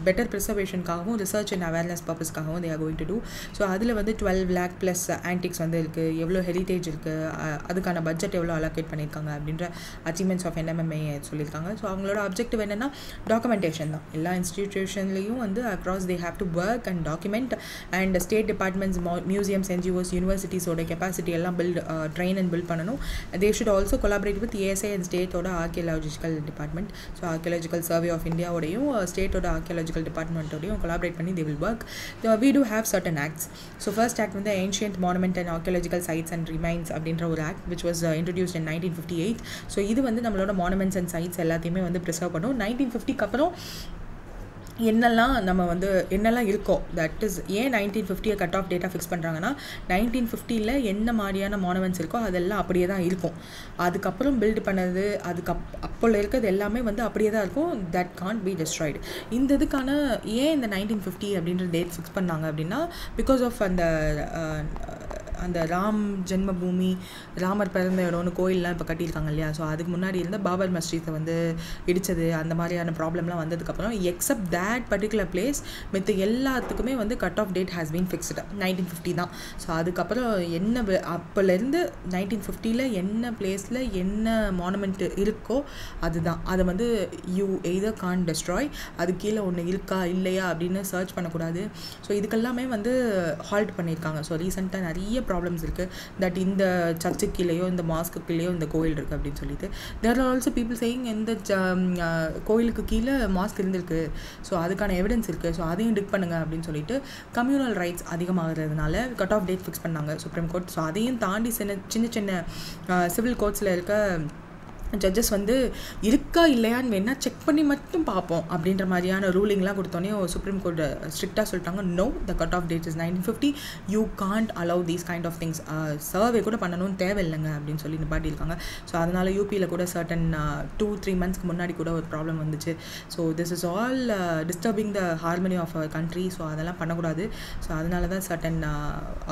better ப்ரிசர்வேஷனுக்காகவும் research and awareness பர்பஸ்க்காகவும் they are going to do. So அதில் வந்து 12 lakh + antics வந்து இருக்குது. எவ்வளோ heritage இருக்குது, அதுக்கான பட்ஜெட் எவ்வளோ அலோகேட் பண்ணியிருக்காங்க அப்படின்ற அச்சீவ்மெண்ட்ஸ் ஆஃப் NMMA சொல்லியிருக்காங்க. ஸோ அவங்களோட அப்ஜெக்டிவ் என்னென்னா டாக்குமெண்டேஷன் தான். எல்லா இன்ஸ்டிடியூஷன்லேயும் வந்து across they have to work and document. And state departments, museums, NGOs, யூனிவர்சிட்டிஸோட கெப்பாசிட்டி எல்லாம் ட்ரெயின் அண்ட் பில்ட் பண்ணணும். They should also collaborate with ASI and ஸ்டேட்டோட archaeological department. So archaeological survey of இந்தியாவோடையும் ஸ்டேட்டோட ஆர்கியாலஜிக்கல் டிபார்ட்மெண்ட்டோடையும் கொலாபரேட் பண்ணி they will work. We do have certain acts. So first act வந்து Ancient Monument and Archaeological Sites and Remains அப்படின்ற ஒரு act which was introduced in 1958. So இது வந்து நம்மளோட monuments and sites எல்லாத்தையுமே வந்து ப்ரிசர்வ் பண்ணும். 1950க்கு அப்புறம் என்னெல்லாம் இருக்கோ, தட் இஸ் ஏன் 1950 கட் ஆஃப் டேட்டா ஃபிக்ஸ் பண்ணுறாங்கன்னா, 1950 என்ன மாதிரியான மானுமெண்ட்ஸ் இருக்கோ அதெல்லாம் அப்படியே தான் இருக்கும். அதுக்கப்புறம் பில்டு பண்ணது அப்போல இருக்கிறது எல்லாமே வந்து அப்படியே தான் இருக்கும். That can't be destroyed. இந்த இதுக்கான ஏன் இந்த 1950 அப்படின்ற டேட் ஃபிக்ஸ் பண்ணாங்க அப்படின்னா, பிகாஸ் ஆஃப் அந்த ராம் ஜென்மபூமி, ராமர் பிறந்த இடம்னு கோயிலெலாம் இப்போ கட்டியிருக்காங்க இல்லையா. ஸோ அதுக்கு முன்னாடி இருந்த பாபர் மஸ்ஜித்தை வந்து இடித்தது, அந்த மாதிரியான ப்ராப்ளம்லாம் வந்ததுக்கப்புறம் எக்ஸப்ட் தேட் பர்டிகுலர் பிளேஸ் மித்த எல்லாத்துக்குமே வந்து cut off date has been fixed 1950 தான். ஸோ அதுக்கப்புறம் அப்போலேருந்து 1950 என்ன பிளேஸில் என்ன மானுமெண்ட் இருக்கோ அதுதான். அதை வந்து யூ எய்தர் கான் டெஸ்ட்ராய், அது கீழே ஒன்று இருக்கா இல்லையா அப்படின்னு சர்ச் பண்ணக்கூடாது. ஸோ இதுக்கெல்லாமே வந்து ஹால்ட் பண்ணியிருக்காங்க. ஸோ ரீசெண்டாக நிறைய ப்ராப்ளம்ஸ் இருக்குது தட் இந்த சர்ச்சுக்கு கீழேயோ இந்த மாஸ்க்கு கீழேயோ இந்த கோயில் இருக்குது அப்படின்னு சொல்லிட்டு. There are also people saying இந்த கோயிலுக்கு கீழே மாஸ்க் இருந்திருக்கு, ஸோ அதுக்கான எவிடன்ஸ் இருக்குது, ஸோ அதையும் டிக் பண்ணுங்க அப்படின்னு சொல்லிட்டு கம்யூனல் ரைட்ஸ் அதிகமாகிறதுனால கட் ஆஃப் டேட் ஃபிக்ஸ் பண்ணாங்க சுப்ரீம் கோர்ட். ஸோ அதையும் தாண்டி சின்ன சின்ன சிவில் கோர்ட்ஸில் இருக்க ஜட்ஜஸ் வந்து இருக்கா இல்லையான்னு வேணால் செக் பண்ணி மட்டும் பார்ப்போம் அப்படின்ற மாதிரியான ரூலிங்லாம் கொடுத்தோன்னே சுப்ரீம் கோர்ட் ஸ்ட்ரிக்டாக சொல்லிட்டாங்க, no, the cut off date is 1950, you can't allow these kind of things, survey கூட பண்ணணும்னு தேவையில்லைங்க அப்படின்னு சொல்லி நிப்பாட்டியிருக்காங்க. ஸோ அதனால் யூபியில் கூட சர்டன் 2-3 மந்த்ஸ்க்கு முன்னாடி கூட ஒரு ப்ராப்ளம் வந்துச்சு. So this is all disturbing the harmony of our country. So அதெல்லாம் பண்ணக்கூடாது. ஸோ அதனால தான் சர்டன்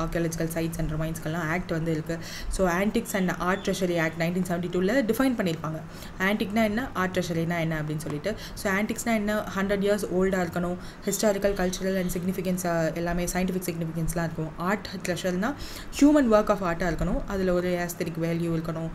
ஆர்கியாலஜிக்கல் சைட்ஸ் அண்ட் ரிமைன்ஸ்க்கெல்லாம் ஆக்ட் வந்து இருக்குது. So antiques and art treasury act 1972 define பண்ணி பண்ணியிருப்பாங்க. ஆன்டிக்னா என்ன, ஆர்ட் ட்ரெஷரினா என்ன அப்படின்னு சொல்லிட்டு. ஸோ ஆன்டிக்ஸ்னால் என்ன, 100 years ஓல்டாக இருக்கணும், ஹிஸ்டாரிக்கல், கல்ச்சுரல் அண்ட் சிக்னிஃபிகன்ஸ் எல்லாமே சயின்டிஃபிக் சிக்னிஃபிகன்ஸ்லாம் இருக்கும். ஆர்ட் ட்ரெஷர்னால் ஹியூமன் ஒர்க் ஆஃப் ஆர்ட்டாக இருக்கணும், அதில் ஒரு ஆஸ்தெட்டிக் வேல்யூ இருக்கணும்.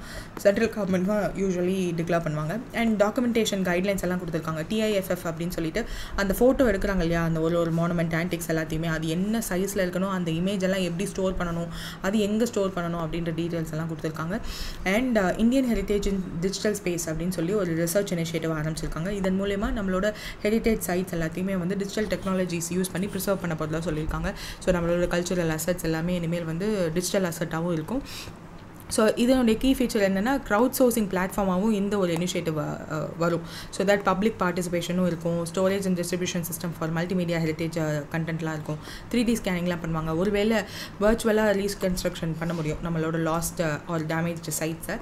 சென்ட்ரல் கவர்மெண்ட் தான் யூஸ்வலி டிக்ளேர் பண்ணுவாங்க. அண்ட் டாக்குமெண்டேஷன் கைட்லைன்ஸ் எல்லாம் கொடுத்துருக்காங்க. TIFF அப்படின்னு சொல்லிட்டு அந்த ஃபோட்டோ எடுக்கிறாங்க இல்லையா, அந்த ஒரு மானுமெண்ட் ஆன்டிக்ஸ் எல்லாத்தையுமே அது என்ன சைஸில் இருக்கணும், அந்த இமேஜ் எல்லாம் எப்படி ஸ்டோர் பண்ணணும், அது எங்கே ஸ்டோர் பண்ணணும் அப்படின்ற டீட்டெயில்ஸ் எல்லாம் கொடுத்துருக்காங்க. And Indian heritage in digital space அப்படின்னு சொல்லி ஒரு ரிசர்ச் இனிஷியேட்டிவ் ஆரம்பிச்சிருக்காங்க. இதன் மூலமா நம்மளோட ஹெரிட்டேஜ் சைட்ஸ் எல்லாத்தையுமே வந்து டிஜிட்டல் டெக்னாலஜிஸ் யூஸ் பண்ணி ப்ரிசர்வ் பண்ண போகிறதா சொல்லியிருக்காங்க. ஸோ நம்மளோட கல்ச்சுரல் அசட்ஸ் எல்லாமே இனிமேல் வந்து டிஜிட்டல் அசட்டாகவும் இருக்கும். ஸோ இதனுடைய கீ ஃபீச்சர் என்னென்னா க்ரௌட் சோர்சிங் பிளாட்ஃபார்மாகவும் இந்த ஒரு இனிஷியேட்டிவ் வரும். ஸோ தட் பப்ளிக் பார்ட்டிசிபேஷனும் இருக்கும். Storage and distribution system for multimedia heritage கண்டென்ட்லாம் இருக்கும். 3D ஸ்கேனிங்லாம் பண்ணுவாங்க. ஒருவேளை வர்ச்சுவலாக ரீகன்ஸ்ட்ரக்ஷன் பண்ண முடியும் நம்மளோட லாஸ்ட் ஆர் டேமேஜ்டு சைட்ஸை.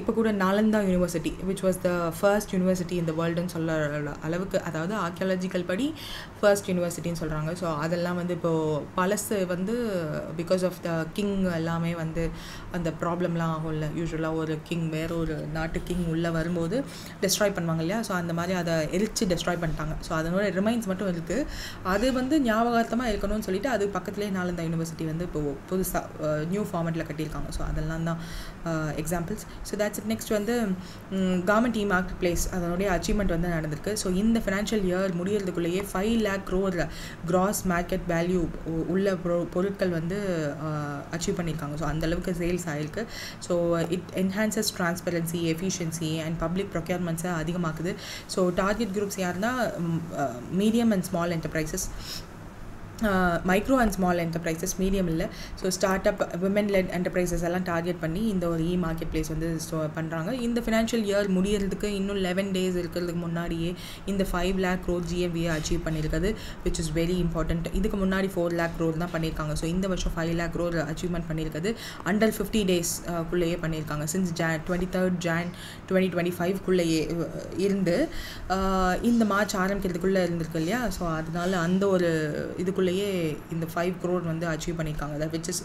இப்போ கூட Nalanda university which was the first university இந்த வேர்ல்டுன்னு சொல்ல அளவுக்கு, அதாவது ஆர்கியாலஜிக்கல் படி ஃபர்ஸ்ட் யூனிவர்சிட்டின்னு சொல்கிறாங்க. ஸோ அதெல்லாம் வந்து இப்போது பழசு வந்து பிகாஸ் ஆஃப் த கிங் எல்லாமே வந்து அந்த ப்ராப்ளம்லாம் ஆகும்ல. யூஸ்வலாக ஒரு கிங் வேறு ஒரு நாட்டு கிங் உள்ளே வரும்போது டெஸ்ட்ராய் பண்ணுவாங்க இல்லையா, ஸோ அந்த மாதிரி அதை எரிச்சு டெஸ்ட்ராய் பண்ணிட்டாங்க. ஸோ அதனோட ரிமைன்ஸ் மட்டும் இருக்குது. அது வந்து ஞாபகார்த்தமாக இருக்கணும்னு சொல்லிட்டு அது பக்கத்துலேயே நாலந்தா யூனிவர்சிட்டி வந்து இப்போது புதுசாக நியூ ஃபார்மெட்டில் கட்டியிருக்காங்க. ஸோ அதெல்லாம் தான் examples. So that's it. Next வந்து கவர்மெண்ட் மார்க்கெட் பிளேஸ் அதனுடைய அச்சீவ்மெண்ட் வந்து நடந்திருக்கு. ஸோ இந்த ஃபினான்ஷியல் இயர் முடியறதுக்குள்ளேயே 5 lakh crore gross market value உள்ள பொருட்கள் வந்து அச்சீவ் பண்ணியிருக்காங்க. ஸோ அந்தளவுக்கு சேல்ஸ் ஆயிருக்கு. So it enhances transparency, efficiency and public ப்ரொக்யூர்மெண்ட்ஸை அதிகமாக்குது. ஸோ டார்கெட் குரூப்ஸ் யாருன்னா medium and small enterprises, micro and small enterprises, medium இல்லை. So startup, women led enterprises எல்லாம் டார்கெட் பண்ணி இந்த ஒரு மார்க்கெட் பிளேஸ் வந்து பண்ணுறாங்க. இந்த ஃபினான்ஷியல் இயர் முடியறதுக்கு இன்னும் 11 days இருக்கிறதுக்கு முன்னாடியே இந்த 5 lakh crore GMVயை அச்சீவ் பண்ணியிருக்குது, விச் இஸ் வெரி இம்பார்ட்டன்ட். இதுக்கு முன்னாடி 4 lakh crore தான் பண்ணியிருக்காங்க. ஸோ இந்த வருஷம் 5 lakh crore அச்சீவ்மெண்ட் பண்ணியிருக்குது. அண்டர் 50 days குள்ளேயே பண்ணியிருக்காங்க. சின்ஸ் 23rd Jan 2025 இருந்து இந்த மார்ச் ஆரம்பிக்கிறதுக்குள்ளே இருந்திருக்கு இல்லையா. ஸோ அதனால அந்த ஒரு இதுக்குள்ளேயே இந்த 5 crore வந்து அச்சீவ் பண்ணியிருக்காங்க. விச் இஸ்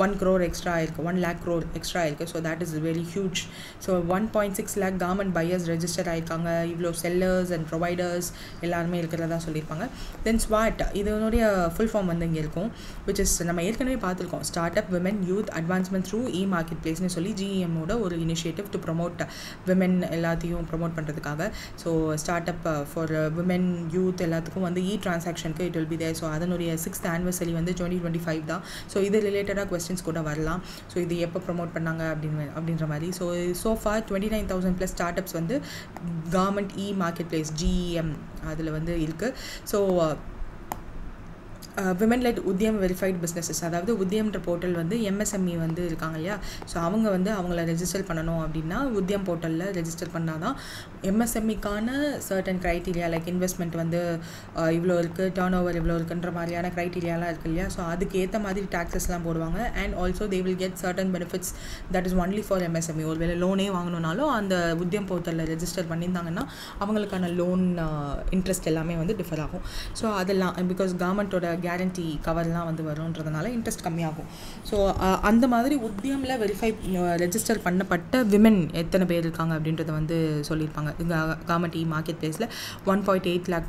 1 crore எக்ஸ்ட்ரா ஆயிருக்கு, 1 lakh crore எக்ஸ்ட்ரா இருக்குது. So that is very huge. So 1.6 lakh government buyers register ஆயிருக்காங்க. இவ்வளோ செல்லர்ஸ் அண்ட் ப்ரொவைடர்ஸ் எல்லாருமே இருக்கிறதா சொல்லியிருப்பாங்க. தென் ஸ்வாட் இதனுடைய ஃபுல் ஃபார்ம் வந்து இங்கே இருக்கும், விச் இஸ் நம்ம ஏற்கனவே பார்த்துருக்கோம். Startup women youth advancement through market பிளேஸ்னு சொல்லி GEMோட ஒரு இனிஷியேட்டிவ் டு ப்ரொமோட் விமன் எல்லாத்தையும் ப்ரொமோட் பண்ணுறதுக்காக. So startup for women youth எல்லாத்துக்கும் வந்து டிரான்சாக்ஷனுக்கு it will be there. So அதனுடைய 6th anniversary வந்து 2025 தான். ஸோ இது ரிலேட்டடாக கொஸ்டின்ஸ் கூட வரலாம். ஸோ இது எப்போ ப்ரொமோட் பண்ணாங்க அப்படின்ற மாதிரி. ஸோ ஃபார் 29,000+ ஸ்டார்ட் அப்ஸ் வந்து கவர்மெண்ட் மார்க்கெட் பிளேஸ் GEM அதில் வந்து இருக்குது. So women led Udyam verified businesses, அதாவது உத்யம்ன்ற போர்ட்டல் வந்து MSME வந்து இருக்காங்க இல்லையா. ஸோ அவங்க வந்து அவங்கள ரெஜிஸ்டர் பண்ணணும் அப்படின்னா உத்யம் போர்ட்டலில் ரெஜிஸ்டர் பண்ணால் தான் MSMEக்கான சர்டன் க்ரைட்டீரியா லைக் இன்வெஸ்ட்மெண்ட் வந்து இவ்வளோ இருக்குது, டர்ன் ஓவர் இவ்வளோ இருக்குன்ற மாதிரியான க்ரைட்டீரியாலாம் இருக்குது இல்லையா. ஸோ அதுக்கு ஏற்ற மாதிரி டாக்ஸஸ்லாம் போடுவாங்க. And also they will get certain benefits that is only for MSME. ஒருவேளை லோனே வாங்கணுன்னாலும் அந்த உத்யம் போர்ட்டலில் ரெஜிஸ்டர் பண்ணியிருந்தாங்கன்னா அவங்களுக்கான லோன் இன்ட்ரெஸ்ட் எல்லாமே வந்து டிஃபர் ஆகும். ஸோ அதெல்லாம் பிகாஸ் கவர்மெண்ட்டோட கேரண்டி கவர்லாம் வந்து வரும்ன்றதுனால இன்ட்ரெஸ்ட் கம்மியாகும். ஸோ அந்த மாதிரி உத்யமில் வெரிஃபை ரெஜிஸ்டர் பண்ணப்பட்ட விமன் எத்தனை பேர் இருக்காங்க அப்படின்றத வந்து சொல்லியிருப்பாங்க. இந்த கவர்மெண்ட் மார்க்கெட் பிளேஸில் 1.8 lakh+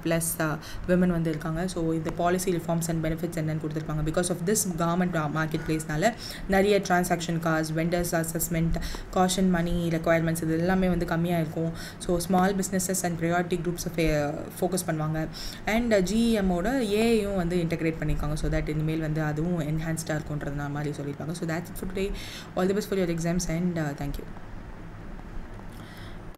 விமன் வந்து இருக்காங்க. ஸோ இந்த பாலிசி ரிஃபார்ம்ஸ் அண்ட் பெனிஃபிட்ஸ் என்னென்னு கொடுத்துருப்பாங்க. Because of this government market பிளேஸ்னால நிறைய transaction cost, vendors assessment, caution money requirements இது எல்லாமே வந்து கம்மியாக இருக்கும். So small businesses and priority குரூப்ஸை ஃபோக்கஸ் பண்ணுவாங்க. அண்ட் GEMோட ஏஐயும் வந்து இன்டெகிரேட் பண்ணியிருக்காங்க. ஸோ தட் இனிமேல் வந்து அதுவும் என்ஹான்ஸ்டாக இருக்கும்ன்றது மாதிரி சொல்லியிருக்காங்க. So that's it for today. All the best for your exams and thank you.